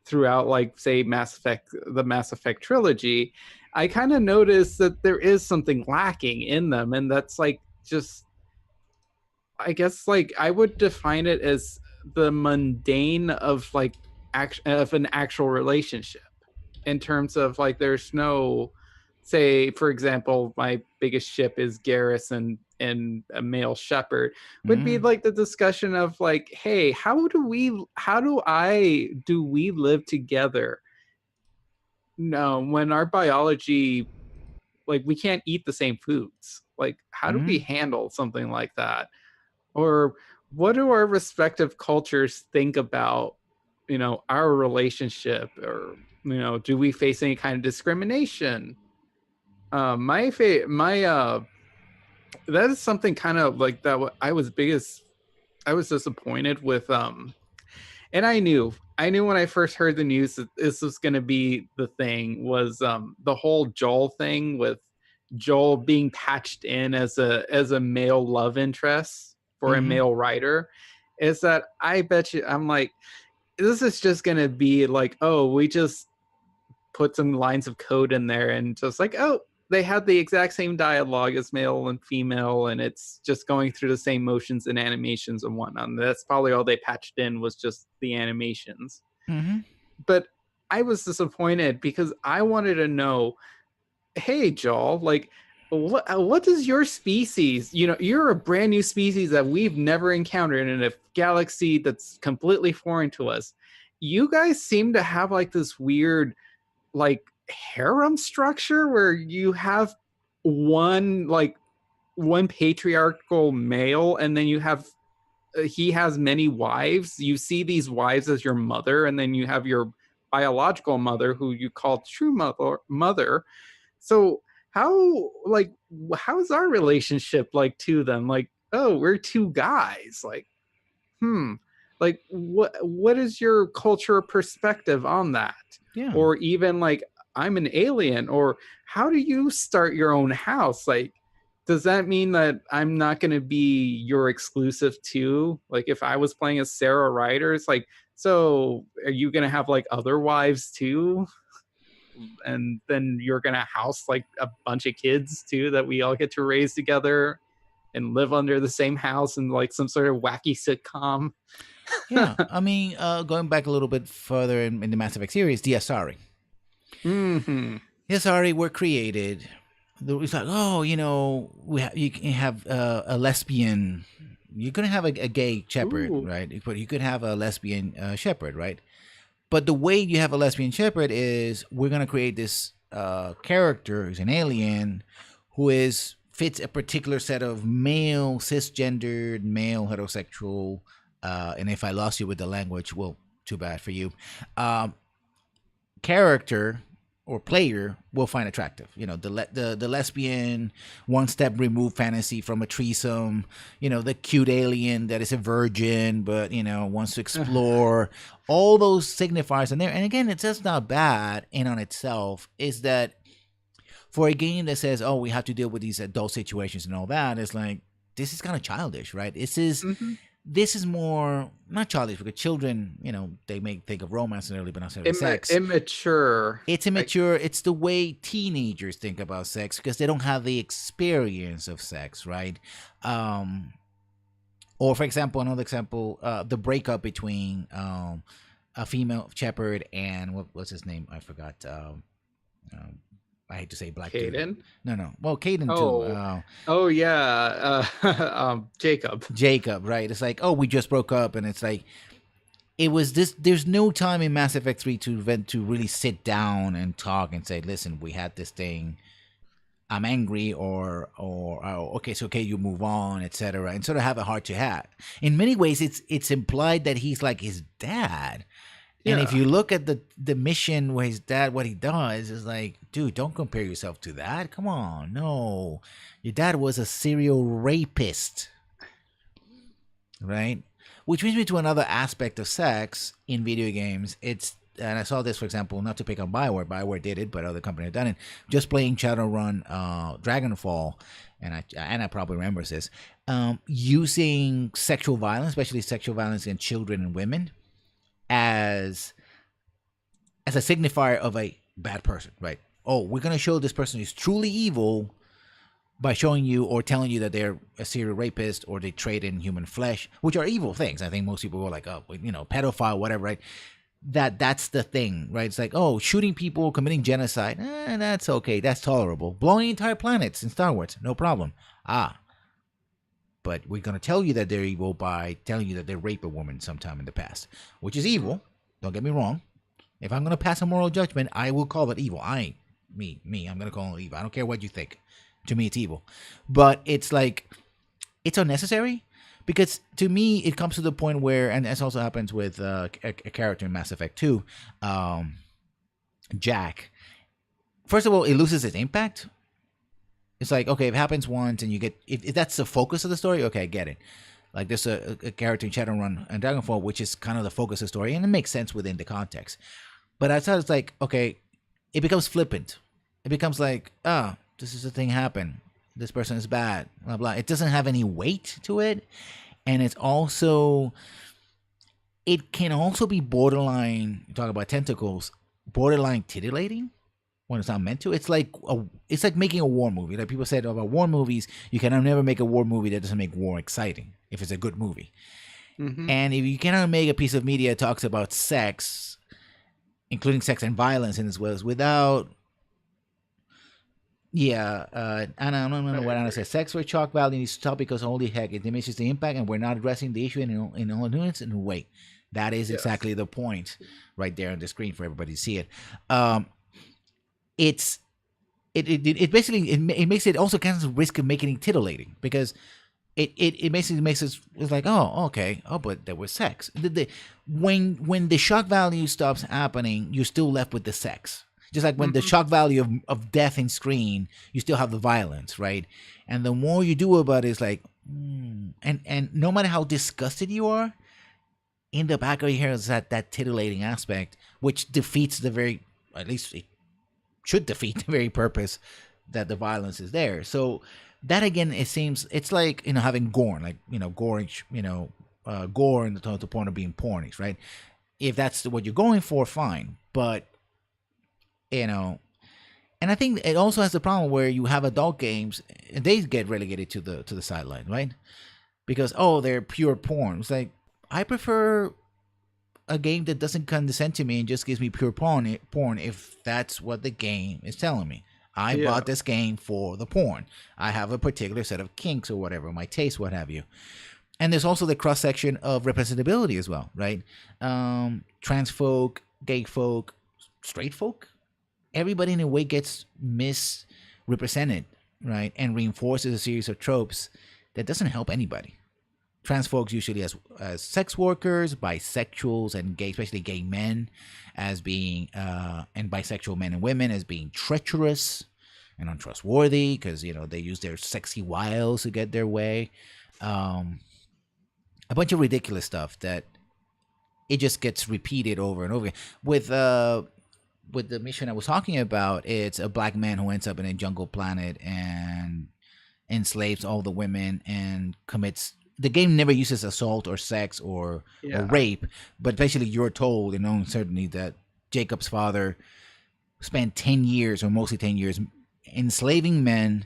throughout, like, say, the Mass Effect trilogy. I kind of noticed that there is something lacking in them, and that's like, just, I guess, like, I would define it as the mundane of like of an actual relationship, in terms of like there's no say, for example, my biggest ship is Garrus and a male shepherd, would be Mm, like the discussion of like, hey, do we live together? No, when our biology, like, we can't eat the same foods. Like, how do we mm, handle something like that? Or what do our respective cultures think about, our relationship? Or, do we face any kind of discrimination? My that is something kind of like that. I was disappointed with. And I knew when I first heard the news that this was going to be the thing, was the whole Joel thing, with Joel being patched in as a male love interest for a mm-hmm. male writer. Is that, I bet you, I'm like, this is just going to be like, oh, we just put some lines of code in there and just like, oh, they had the exact same dialogue as male and female, and it's just going through the same motions and animations and whatnot. And that's probably all they patched in, was just the animations. Mm-hmm. But I was disappointed because I wanted to know, hey, Joel, like, what does your species, you're a brand new species that we've never encountered in a galaxy that's completely foreign to us. You guys seem to have like this weird, like, harem structure where you have one like one patriarchal male, and then you have he has many wives. You see these wives as your mother, and then you have your biological mother, who you call true mother. So how is our relationship like to them? Like, oh, we're two guys. Like, hmm, like, what is your culture perspective on that? Yeah. Or even like, I'm an alien, or how do you start your own house? Like, does that mean that I'm not going to be your exclusive too? Like, if I was playing as Sarah Ryder, it's like, so are you going to have like other wives too? And then you're going to house like a bunch of kids too that we all get to raise together and live under the same house in like some sort of wacky sitcom. Yeah. I mean, going back a little bit further in the Mass Effect series, the Asari. Mm-hmm. The Asari were created. It's like, oh, you can have a lesbian. You couldn't have a gay shepherd, Ooh. right? But you could have a lesbian shepherd, right? But the way you have a lesbian shepherd is we're gonna create this character who's an alien who fits a particular set of male cisgendered male heterosexual. And if I lost you with the language, well, too bad for you. Um, Character or player will find attractive. The lesbian one step removed fantasy from a threesome. The cute alien that is a virgin but wants to explore. All those signifiers in there. And again, it's just not bad in on itself. Is that for a game that says, oh, we have to deal with these adult situations and all that? It's like, this is kind of childish, right? Mm-hmm. This is more not childish because children, they may think of romance early, but not necessarily sex. Immature. It's immature. It's the way teenagers think about sex because they don't have the experience of sex, right? Or for example, another example, the breakup between a female shepherd and what's his name? I forgot. I hate to say black dude. Caden? No. Well, Caden too. Oh yeah. Jacob. Jacob, right? It's like, oh, we just broke up, and it's like, it was this. There's no time in Mass Effect 3 to really sit down and talk and say, listen, we had this thing. I'm angry, or oh, okay, so okay, you move on, etc. And sort of have a heart to heart. In many ways, it's implied that he's like his dad. And if you look at the mission where his dad, what he does is like, dude, don't compare yourself to that. Come on, no, your dad was a serial rapist, right? Which brings me to another aspect of sex in video games. And I saw this, for example, not to pick on Bioware. Bioware did it, but other companies have done it. Just playing Shadowrun, Dragonfall, and I probably remembers this, using sexual violence, especially sexual violence against children and women, as a signifier of a bad person, right? Oh, we're gonna show this person is truly evil by showing you or telling you that they're a serial rapist or they trade in human flesh, which are evil things. I think most people go like, oh, pedophile, whatever, right? that's the thing, right? It's like, oh, shooting people, committing genocide, that's okay, that's tolerable. Blowing entire planets in Star Wars, no problem. Ah, but we're gonna tell you that they're evil by telling you that they raped a woman sometime in the past, which is evil. Don't get me wrong. If I'm gonna pass a moral judgment, I will call it evil. I'm gonna call it evil. I don't care what you think. To me, it's evil. But it's like it's unnecessary because to me it comes to the point where, and this also happens with a character in Mass Effect 2, Jack. First of all, it loses its impact. It's like, okay, if it happens once and you get, if that's the focus of the story, okay, I get it. Like there's a character in Shadowrun and Dragonfall, which is kind of the focus of the story, and it makes sense within the context. But outside, it's like, okay, it becomes flippant. It becomes like, ah, oh, this is a thing happened. This person is bad, blah, blah. It doesn't have any weight to it. And it's also, it can also be borderline, talk about tentacles, borderline titillating when it's not meant to. It's like making a war movie. Like people said about war movies, you can never make a war movie that doesn't make war exciting if it's a good movie. Mm-hmm. And if you cannot make a piece of media that talks about sex, including sex and violence in as well, without, Anna, I don't know what Anna says. Sex for shock value needs to stop because holy heck, it diminishes the impact, and we're not addressing the issue in all units. And wait, that is exactly the point, right there on the screen for everybody to see it. It basically it makes it also kind of risk of making it titillating because it basically makes us, it's like, oh, okay, oh, but there was sex. When the shock value stops happening, you're still left with the sex. Just like when the shock value of death in screen, you still have the violence, right? And the more you do about it, it's like, and no matter how disgusted you are, in the back of your head is that titillating aspect, which defeats the very, at least it should defeat the very purpose that the violence is there. So that again, it seems, it's like, having gore, like, gore, gore in the point of being pornish, right? If that's what you're going for, fine. But and I think it also has the problem where you have adult games and they get relegated to the sideline, right? Because they're pure porn. It's like, I prefer a game that doesn't condescend to me and just gives me pure porn if that's what the game is telling me. I bought this game for the porn. I have a particular set of kinks or whatever, my taste, what have you. And there's also the cross section of representability as well, right? Trans folk, gay folk, straight folk. Everybody in a way gets misrepresented, right? And reinforces a series of tropes that doesn't help anybody. Trans folks usually as sex workers, bisexuals, and gay, especially gay men, as being and bisexual men and women as being treacherous and untrustworthy because they use their sexy wiles to get their way. A bunch of ridiculous stuff that it just gets repeated over and over again. With the mission I was talking about, it's a black man who ends up in a jungle planet and enslaves all the women and commits. The game never uses assault or sex or rape, but basically you're told in all uncertainty that Jacob's father spent 10 years, or mostly 10 years, enslaving men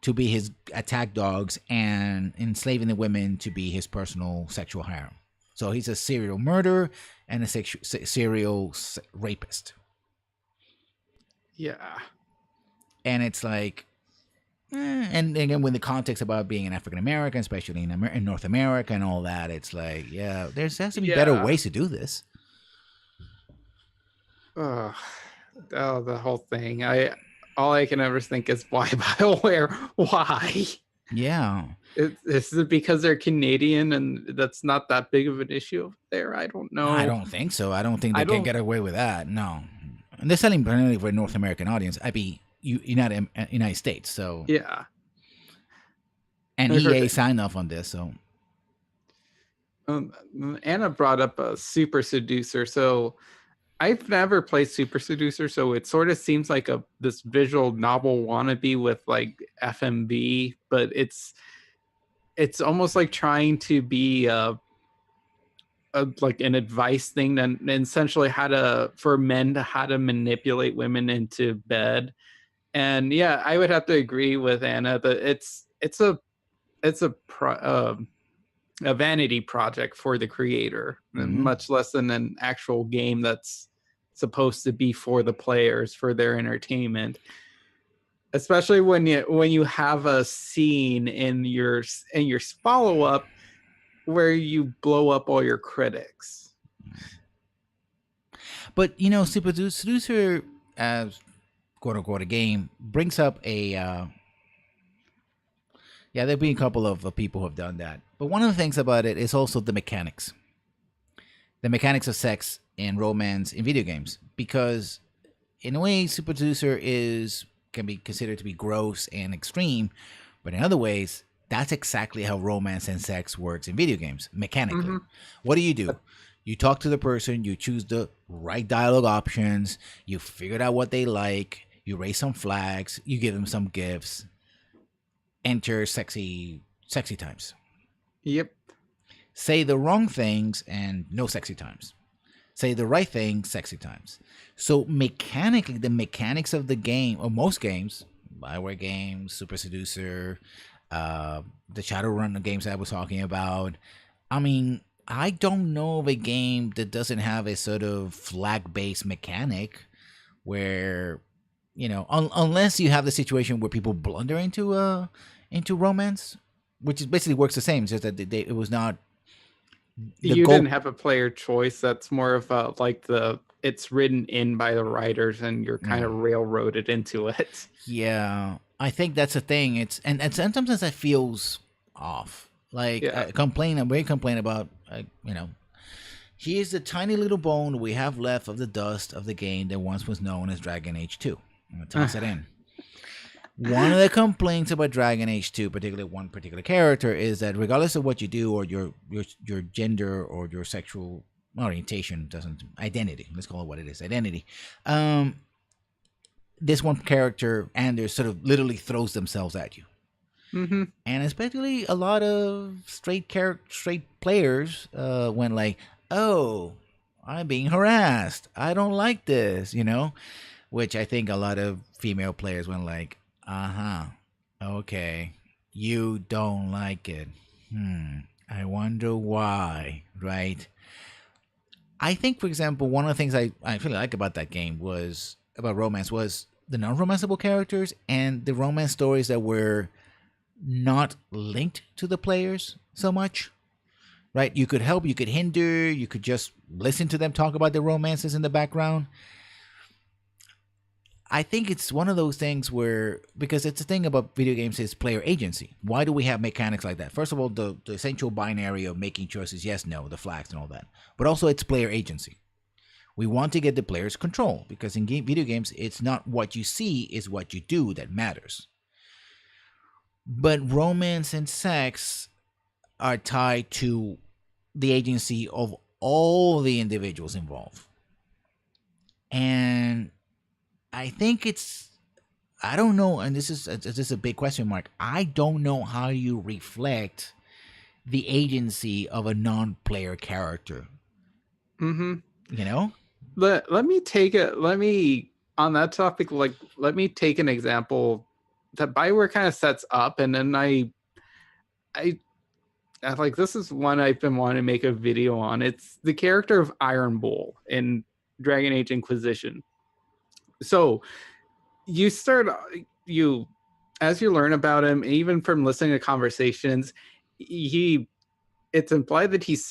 to be his attack dogs and enslaving the women to be his personal sexual harem. So he's a serial murderer and a serial rapist. Yeah. And it's like, and again, with the context about being an African American, especially in North America and all that, it's like, there has to be better ways to do this. The whole thing. All I can ever think is, why BioWare? Why? Yeah. Is it because they're Canadian and that's not that big of an issue over there? I don't know. I don't think so. I don't think they can get away with that. No. And they're selling primarily for a North American audience. United States. So yeah. And EA signed off on this. So Anna brought up a Super Seducer. So I've never played Super Seducer, so it sort of seems like this visual novel wannabe with like FMV, but it's almost like trying to be like an advice thing, and essentially for men how to manipulate women into bed. And I would have to agree with Anna that it's a a vanity project for the creator, Mm-hmm. much less than an actual game that's supposed to be for the players for their entertainment. Especially when you have a scene in your follow up where you blow up all your critics. But Super Seducer, as quote unquote a game, brings up a yeah. There've been a couple of people who have done that, but one of the things about it is also the mechanics of sex and romance in video games, because in a way, Super Seducer is can be considered to be gross and extreme, but in other ways, that's exactly how romance and sex works in video games mechanically. Mm-hmm. What do? You talk to the person, you choose the right dialogue options, you figured out what they like, you raise some flags, you give them some gifts, enter sexy times. Yep. Say the wrong things and no sexy times. Say the right thing, sexy times. So mechanically, the mechanics of the game, or most games, Bioware games, Super Seducer, the Shadowrun games that I was talking about. I mean, I don't know of a game that doesn't have a sort of flag-based mechanic where, unless you have the situation where people blunder into romance, which is basically works the same. It's just that it was not the You goal. didn't have a player choice. That's more of a like it's written in by the writers and you're kind of railroaded into it. Yeah, I think that's the thing. It's and sometimes that feels off. Like Yeah. I'm very complain about. Here's the tiny little bone we have left of the dust of the game that once was known as Dragon Age 2. I'm gonna toss it in. One of the complaints about Dragon Age 2, particularly one particular character, is that regardless of what you do or your gender or your sexual orientation doesn't identity, let's call it what it is, identity. This one character, Anders, sort of literally throws themselves at you. Mm-hmm. And especially a lot of straight players went like, "Oh, I'm being harassed. I don't like this," which I think a lot of female players went like, "Uh-huh. Okay. You don't like it. I wonder why," right? I think, for example, one of the things I really like about that game was about romance was the non-romanceable characters and the romance stories that were not linked to the players so much, right? You could help, you could hinder, you could just listen to them talk about their romances in the background. I think it's one of those things where, because it's the thing about video games is player agency. Why do we have mechanics like that? First of all, the essential binary of making choices, yes, no, the flags and all that. But also it's player agency. We want to get the player's control, because in video games, it's not what you see, is what you do that matters. But romance and sex are tied to the agency of all the individuals involved. And I think I don't know, and this is a big question mark. I don't know how you reflect the agency of a non-player character. Mm-hmm. Let me on that topic, like let me take an example that Bioware kind of sets up, and then I like, this is one I've been wanting to make a video on. It's the character of Iron Bull in Dragon Age Inquisition. So as you learn about him, even from listening to conversations, it's implied that he's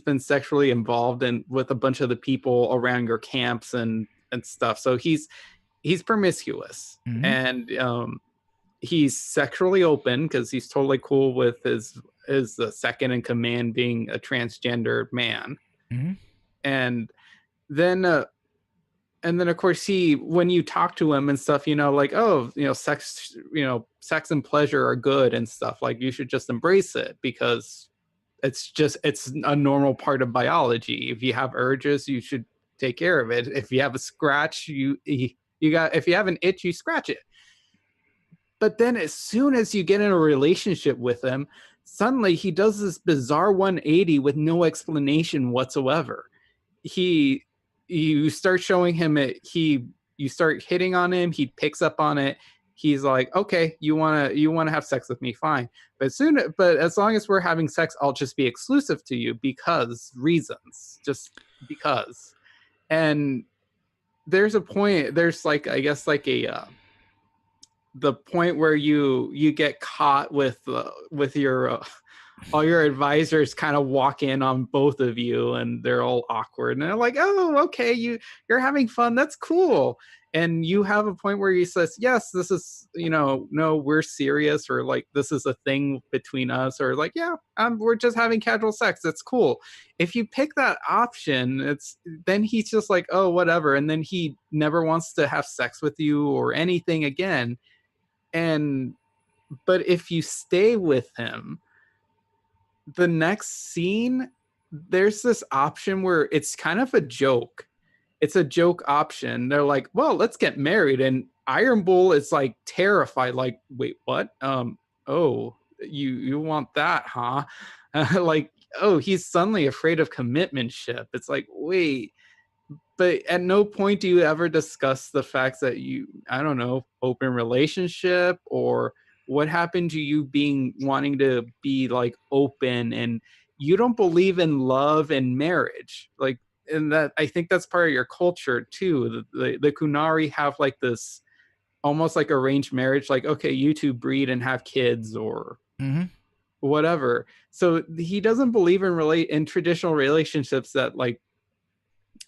been sexually involved with a bunch of the people around your camps and stuff. So he's promiscuous. Mm-hmm. And he's sexually open because he's totally cool with his second in command being a transgender man. Mm-hmm. And then of course when you talk to him and stuff, like, oh, sex and pleasure are good and stuff, like you should just embrace it because it's a normal part of biology. If you have urges, you should take care of it. If you have a scratch, if you have an itch, you scratch it. But then as soon as you get in a relationship with him, suddenly he does this bizarre 180 with no explanation whatsoever. You start showing him it. You start hitting on him. He picks up on it. he's like, okay, you wanna have sex with me, fine. But as long as we're having sex, I'll just be exclusive to you because reasons, just because. And there's a point. There's like, I guess, like a the point where you get caught with your all your advisors kind of walk in on both of you, and they're all awkward, and they're like, oh, okay, you're having fun, that's cool. And you have a point where he says, yes, this is, no, we're serious, or like, this is a thing between us, or like, yeah, we're just having casual sex, that's cool. If you pick that option, it's then he's just like, oh, whatever, and then he never wants to have sex with you or anything again. And but if you stay with him, the next scene, there's this option where it's kind of a joke. It's a joke option. They're like, well, let's get married. And Iron Bull is like terrified, like, wait, what? Oh, you want that, huh? Like, oh, he's suddenly afraid of commitmentship. It's like, wait, but at no point do you ever discuss the facts that I don't know, open relationship, or what happened to you being wanting to be like open, and you don't believe in love and marriage. Like, and that, I think that's part of your culture too. The Kunari have like this almost like arranged marriage, like, okay, you two breed and have kids, or whatever. So he doesn't believe in traditional relationships that like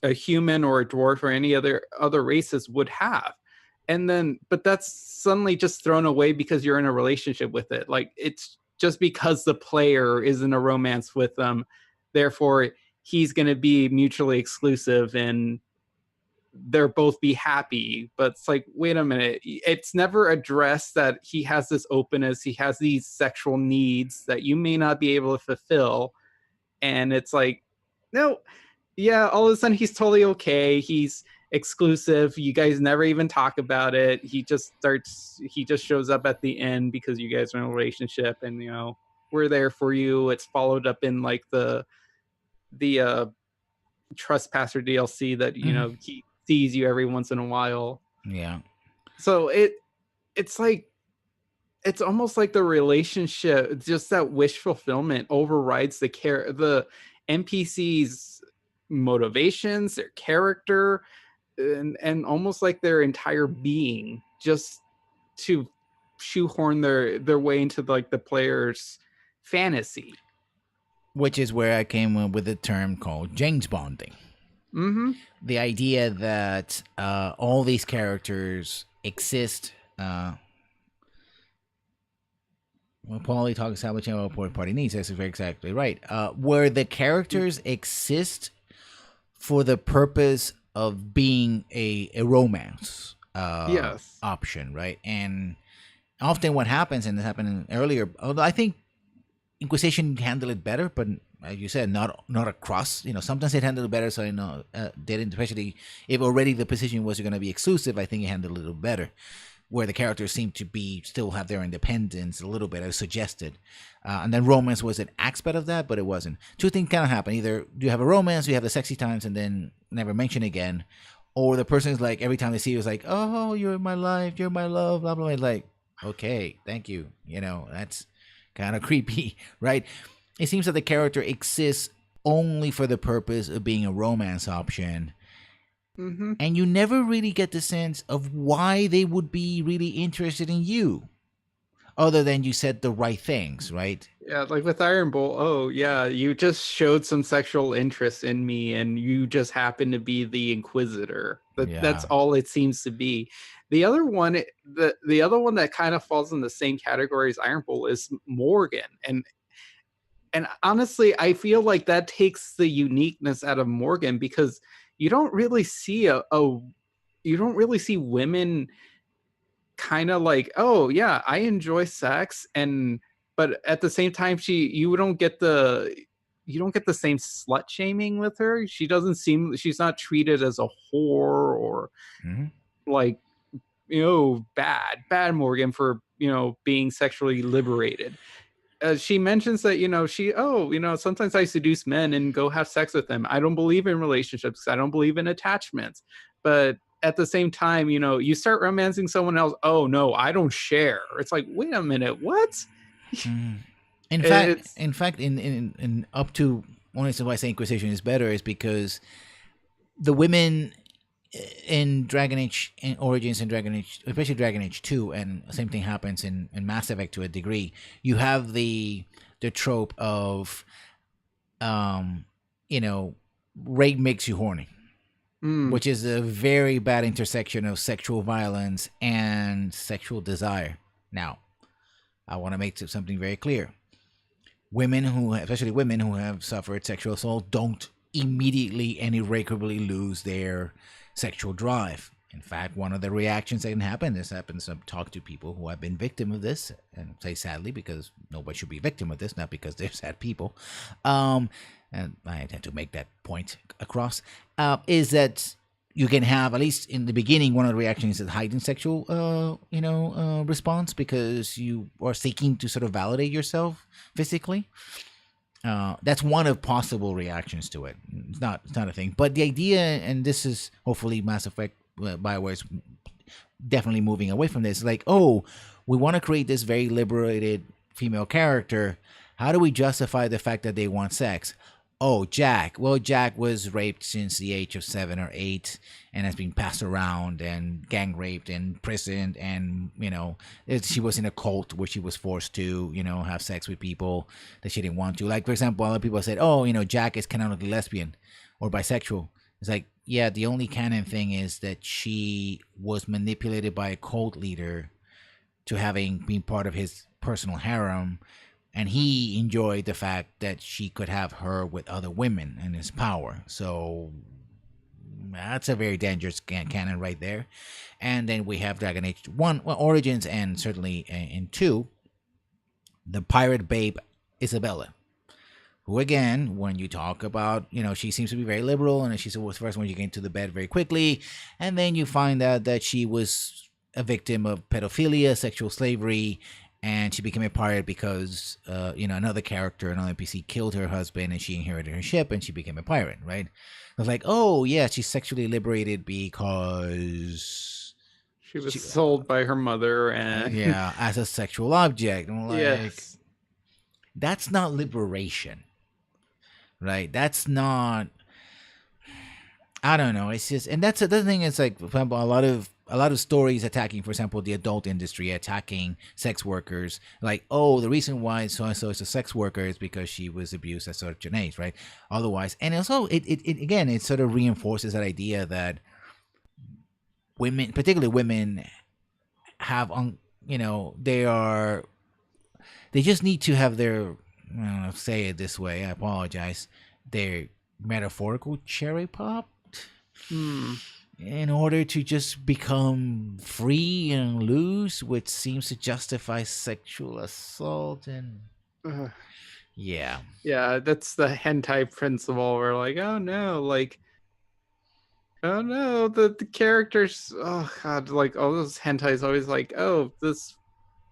a human or a dwarf or any other races would have. And then, but that's suddenly just thrown away because you're in a relationship with it. Like, it's just because the player is in a romance with them, therefore he's going to be mutually exclusive and they're both be happy. But it's like, wait a minute, it's never addressed that he has this openness, he has these sexual needs that you may not be able to fulfill. And it's like, no, yeah, all of a sudden he's totally okay. He's exclusive. You guys never even talk about it. He just shows up at the end because you guys are in a relationship, and we're there for you. It's followed up in like the Trespasser DLC that he sees you every once in a while. Yeah. So it's like, it's almost like the relationship, just that wish fulfillment overrides the NPCs motivations, their character, and almost like their entire being, just to shoehorn their way into like the player's fantasy. Which is where I came up with the term called James Bonding. Mm-hmm. The idea that all these characters exist. Well, Paulie talks how much a party needs. That's very exactly right. Where the characters exist for the purpose of being a romance Yes. option, right? And often what happens, and it happened earlier, although I think Inquisition handled it better, but as you said, not across. Sometimes it handled it better, so didn't, especially if already the position was going to be exclusive. I think it handled it a little better, where the characters seem to be still have their independence a little bit, as suggested. And then romance was an aspect of that, but it wasn't. Two things kind of happen. Either you have a romance, you have the sexy times, and then never mention again, or the person is like, every time they see you, is like, oh, you're my life, you're my love, blah, blah, blah. Like, okay, thank you. That's kind of creepy, right? It seems that the character exists only for the purpose of being a romance option. Mm-hmm. And you never really get the sense of why they would be really interested in you, other than you said the right things, right? Yeah, like with Iron Bull, oh yeah, you just showed some sexual interest in me, and you just happen to be the Inquisitor. That's all it seems to be. The other one, the other one that kind of falls in the same category as Iron Bull is Morgan, and honestly, I feel like that takes the uniqueness out of Morgan, because you don't really see you don't really see women kind of like, oh yeah, I enjoy sex, but at the same time, you don't get the same slut shaming with her. She's not treated as a whore, or like, bad Morgan for being sexually liberated. She mentions that sometimes I seduce men and go have sex with them. I don't believe in relationships, I don't believe in attachments, but at the same time, you know, you start romancing someone else. Oh no, I don't share. It's like, wait a minute, what? Mm. In fact, It's in up to one reason why I say Inquisition is better is because the women in Dragon Age in Origins and Dragon Age, especially Dragon Age 2, and the same thing happens in Mass Effect to a degree. You have the trope of um, you know, rape makes you horny, mm, which is a very bad intersection of sexual violence and sexual desire. Now, I want to make something very clear. Women who, especially women who have suffered sexual assault, don't immediately and irreparably lose their sexual drive. In fact, one of the reactions that can happen, this happens, I've talked to people who have been victim of this, and say sadly because nobody should be victim of this, not because they're sad people. And I had to make that point across, is that you can have, at least in the beginning, one of the reactions is heightened sexual response because you are seeking to sort of validate yourself physically. That's one of possible reactions to it. It's not a thing, but the idea, and this is hopefully Mass Effect BioWare's definitely moving away from this. Like, oh, we want to create this very liberated female character. How do we justify the fact that they want sex? Oh, Jack. Well, Jack was raped since the age of 7 or 8 and has been passed around and gang raped and imprisoned. And, she was in a cult where she was forced to, have sex with people that she didn't want to. Like, for example, a lot of people said, oh, Jack is canonically lesbian or bisexual. It's like, yeah, the only canon thing is that she was manipulated by a cult leader to having been part of his personal harem, and he enjoyed the fact that she could have her with other women in his power. So that's a very dangerous canon right there. And then we have Dragon Age 1, well, Origins, and certainly in 2, the pirate babe Isabella, who, again, when you talk about, she seems to be very liberal, and she's the first one you get into the bed very quickly, and then you find out that she was a victim of pedophilia, sexual slavery, and she became a pirate because, another character, an NPC, killed her husband, and she inherited her ship, and she became a pirate, right? I was like, oh, yeah, she's sexually liberated because she was sold by her mother, and yeah, as a sexual object. I'm like, yes, that's not liberation. Right, that's not. I don't know. It's just, and that's the thing. Is like, for example, a lot of stories attacking, for example, the adult industry, attacking sex workers. Like, oh, the reason why so and so is a sex worker is because she was abused at such an age, right? Otherwise, and also it again, it sort of reinforces that idea that women, particularly women, have they just need to have their, say it this way, I apologize, their metaphorical cherry popped in order to just become free and loose, which seems to justify sexual assault. And yeah, that's the hentai principle. We're like, oh no, the characters, oh god, like all those hentais always like, oh, this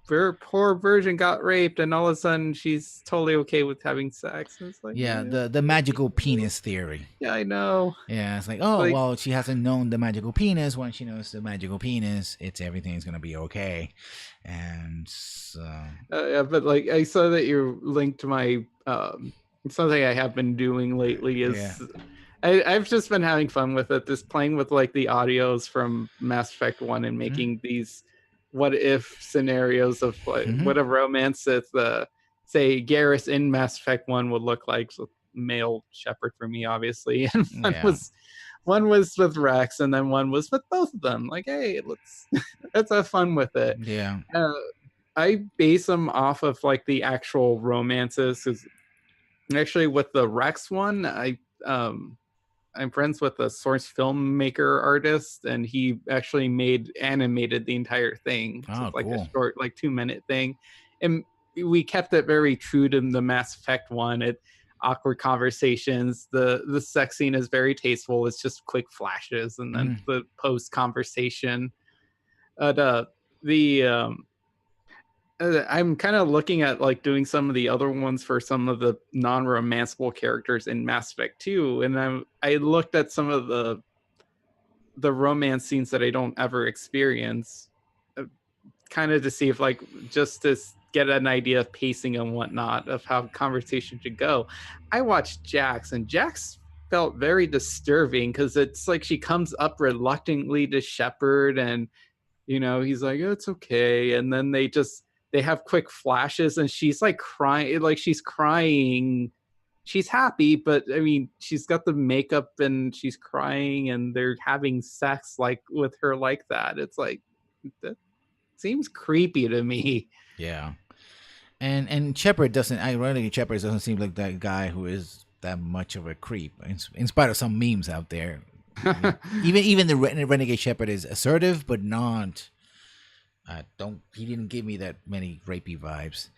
very poor virgin got raped, and all of a sudden she's totally okay with having sex. And it's like, yeah, the magical penis theory. Yeah, I know. Yeah, it's like, oh, well, she hasn't known the magical penis. When she knows the magical penis, everything's gonna be okay. And yeah, but like, I saw that you linked to my something I have been doing lately is. Yeah. I've just been having fun with it, just playing with like the audios from Mass Effect 1 and making these what if scenarios of what a romance that say Garrus in Mass Effect 1 would look like. So male shepherd for me, obviously. And one was with Rex, and then one was with both of them. Like, hey, let's have fun with it. Yeah. I base them off of like the actual romances, because actually with the Rex one, I'm friends with a Source filmmaker artist, and he actually animated the entire thing. Oh, so it's like cool. a short, like 2-minute thing. And we kept it very true to the Mass Effect one. Awkward conversations. The sex scene is very tasteful. It's just quick flashes, and then the post conversation. I'm kind of looking at like doing some of the other ones for some of the non-romanceable characters in Mass Effect 2, and I looked at some of the the romance scenes that I don't ever experience, kind of to see if like just to get an idea of pacing and whatnot of how conversation should go. I watched Jax, and Jax felt very disturbing because it's like she comes up reluctantly to Shepard, and he's like, oh, it's okay, and then they have quick flashes, and she's like crying, like she's crying. She's happy, but I mean, she's got the makeup and she's crying, and they're having sex like with her like that. It's like that seems creepy to me. Yeah. And Shepard doesn't. Ironically, Shepard doesn't seem like that guy who is that much of a creep. In spite of some memes out there, even the Renegade Shepard is assertive, but not. Don't. He didn't give me that many rapey vibes,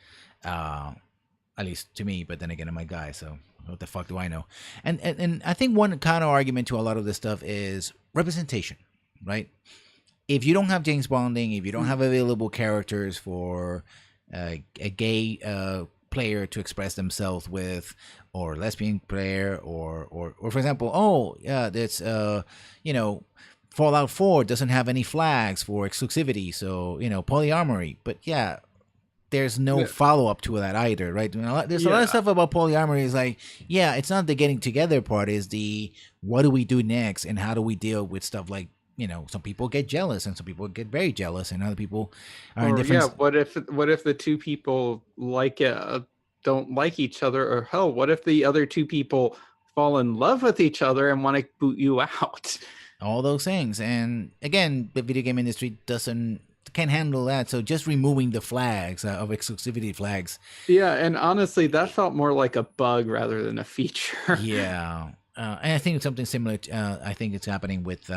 at least to me. But then again, I'm a guy, so what the fuck do I know? And I think one counter argument to a lot of this stuff is representation, right? If you don't have James Bonding, if you don't have available characters for a gay player to express themselves with, or lesbian player, or for example, that's Fallout 4 doesn't have any flags for exclusivity, so polyamory. But yeah, there's no follow up to that either, right? There's a lot of stuff about polyamory is like, yeah, it's not the getting together part, is the what do we do next, and how do we deal with stuff like, some people get jealous, and some people get very jealous, and other people are in different. Yeah, what if the two people don't like each other, or hell, what if the other two people fall in love with each other and want to boot you out? All those things, and again, the video game industry can't handle that. So just removing the flags of exclusivity flags. Yeah, and honestly, that felt more like a bug rather than a feature. Yeah, and I think it's something similar. I think it's happening with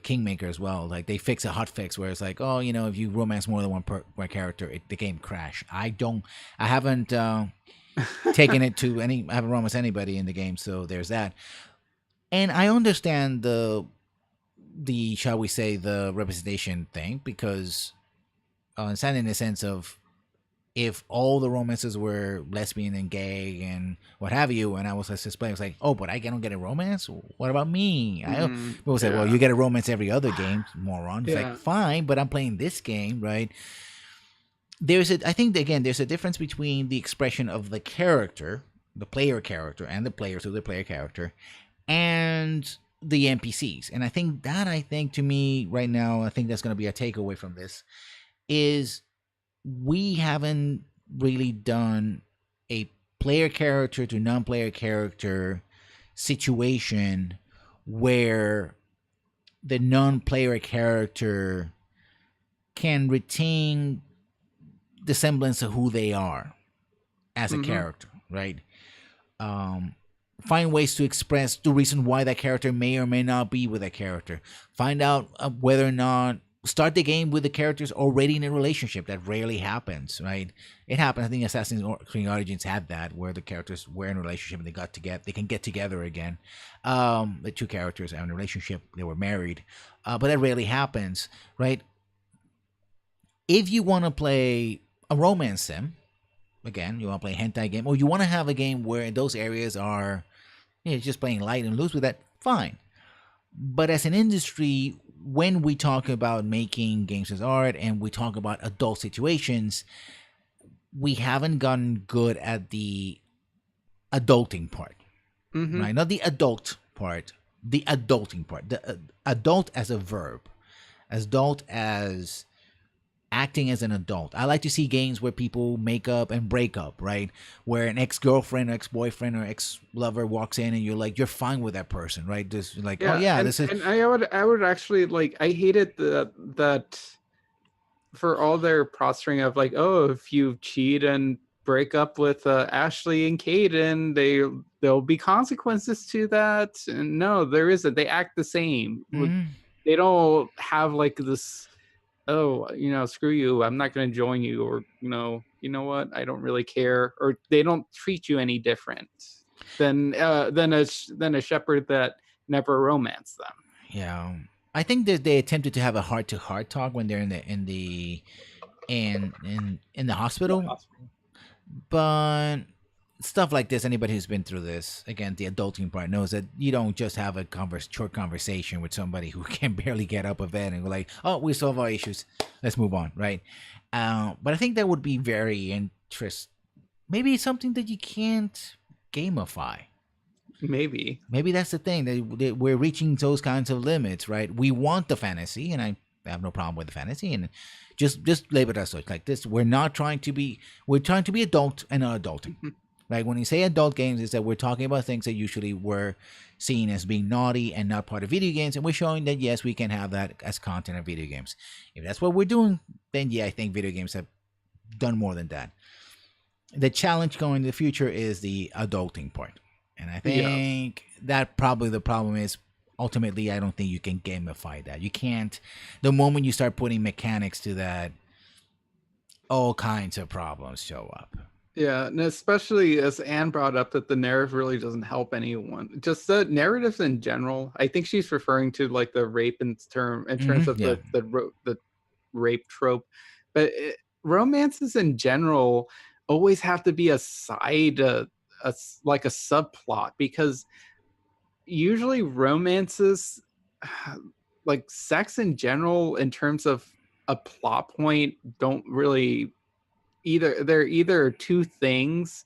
Kingmaker as well. Like they fix a hotfix where it's like, oh, if you romance more than one character, the game crash. I haven't taken it to I haven't romanced anybody in the game, so there's that. And I understand the shall we say the representation thing, because it's not in the sense of if all the romances were lesbian and gay and what have you, and I was just playing, I was like, oh, but I don't get a romance? What about me? People say, well, you get a romance every other game, moron. It's like, fine, but I'm playing this game, right? I think, again, there's a difference between the expression of the character, the player character, and the players of the player character, and the NPCs. And I think to me right now, I think that's going to be a takeaway from this, is we haven't really done a player character to non-player character situation where the non-player character can retain the semblance of who they are as a character, right? Find ways to express the reason why that character may or may not be with that character. Find out whether or not, start the game with the characters already in a relationship. That rarely happens, right? It happened. I think Assassin's Creed Origins had that, where the characters were in a relationship and they can get together again. The two characters are in a relationship, they were married, but that rarely happens, right? If you want to play a romance sim, again, you want to play a hentai game, or you want to have a game where those areas are just playing light and loose with that, fine. But as an industry, when we talk about making games as art and we talk about adult situations, we haven't gotten good at the adulting part, right? Not the adult part, the adulting part. The adult as a verb, as adult as acting as an adult. I like to see games where people make up and break up, right? Where an ex-girlfriend or ex-boyfriend or ex-lover walks in and you're fine with that person, right? Just like, this is. And I would actually like, I hated that for all their posturing of like, oh, if you cheat and break up with Ashley and Caden, there'll be consequences to that. And no, there isn't. They act the same. They don't have like this, oh, screw you, I'm not going to join you, or you know what, I don't really care, or they don't treat you any different than a Shepard that never romanced them. Yeah, I think that they attempted to have a heart-to-heart talk when they're in the hospital, but stuff like this, anybody who's been through this, again, the adulting part knows that you don't just have a short conversation with somebody who can barely get up of bed and go like, oh, we solve our issues, let's move on, right? But I think that would be very interesting. Maybe it's something that you can't gamify. Maybe That's the thing, that we're reaching those kinds of limits, right? We want the fantasy, and I have no problem with the fantasy, and just label it as such. Like this, we're trying to be adult and not adulting. Like when you say adult games, is that we're talking about things that usually were seen as being naughty and not part of video games, and we're showing that yes, we can have that as content of video games. If that's what we're doing, then yeah, I think video games have done more than that. The challenge going in the future is the adulting part, and I think that probably the problem is ultimately I don't think you can gamify that. You can't. The moment you start putting mechanics to that, all kinds of problems show up. Yeah, and especially as Anne brought up that the narrative really doesn't help anyone. Just the narratives in general. I think she's referring to like the rape in terms of the rape trope, but romances in general always have to be a side, like a subplot, because usually romances, like sex in general, in terms of a plot point, don't really they're either two things.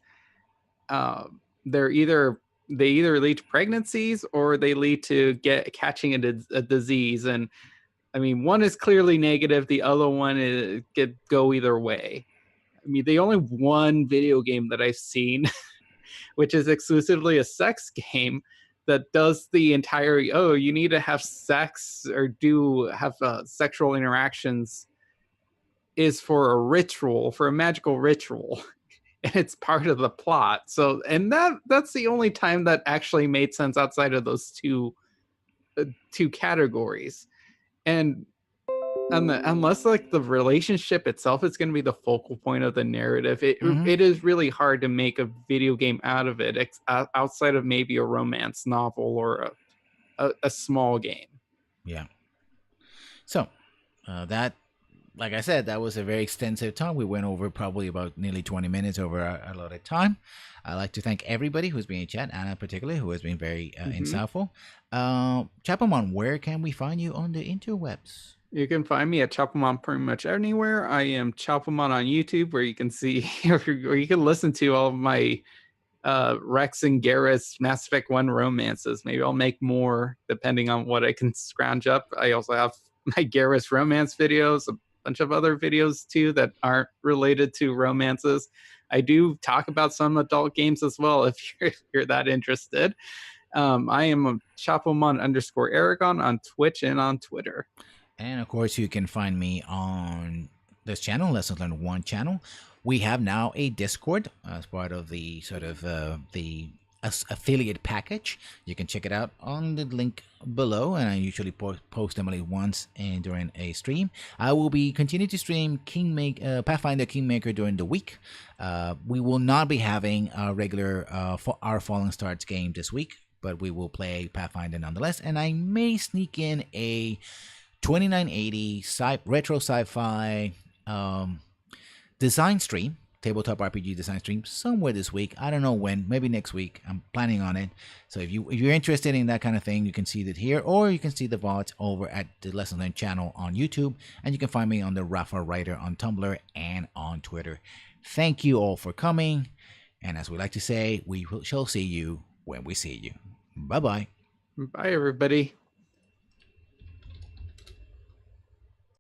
They either lead to pregnancies or they lead to catching a disease, and I mean one is clearly negative, the other one is go either way. I mean the only one video game that I've seen which is exclusively a sex game that does the entire you need to have sex or have sexual interactions, is for a magical ritual, and it's part of the plot. So, and that's the only time that actually made sense outside of those two categories. And unless like the relationship itself is going to be the focal point of the narrative, it is really hard to make a video game out of it, outside of maybe a romance novel or a small game. Yeah. So that, like I said, that was a very extensive time. We went over probably about nearly 20 minutes over our allotted time. I'd like to thank everybody who's been in chat, Anna particularly, who has been very insightful. Chapelmon, where can we find you on the interwebs? You can find me at Chapelmon pretty much anywhere. I am Chapelmon on YouTube, where you can see or you can listen to all of my Rex and Garrus Mass Effect 1 romances. Maybe I'll make more depending on what I can scrounge up. I also have my Garrus romance videos, a bunch of other videos too that aren't related to romances. I do talk about some adult games as well if you're that interested. I am Chapelmon_Aragon on Twitch and on Twitter. And of course, you can find me on this channel, Lessons Learned 1 channel. We have now a Discord as part of the sort of the affiliate package. You can check it out on the link below, and I usually post them only once and during a stream. I will be continuing to stream Pathfinder Kingmaker during the week. We will not be having a regular Our Fallen Stars game this week, but we will play Pathfinder nonetheless, and I may sneak in a 2980 retro sci-fi design stream, tabletop RPG design stream, somewhere this week. I don't know when, maybe next week. I'm planning on it. So if you're interested in that kind of thing, you can see it here, or you can see the VODs over at the Lessons Learned channel on YouTube, and you can find me on the Rafa Writer on Tumblr and on Twitter. Thank you all for coming, and as we like to say, we shall see you when we see you. Bye-bye. Bye, everybody.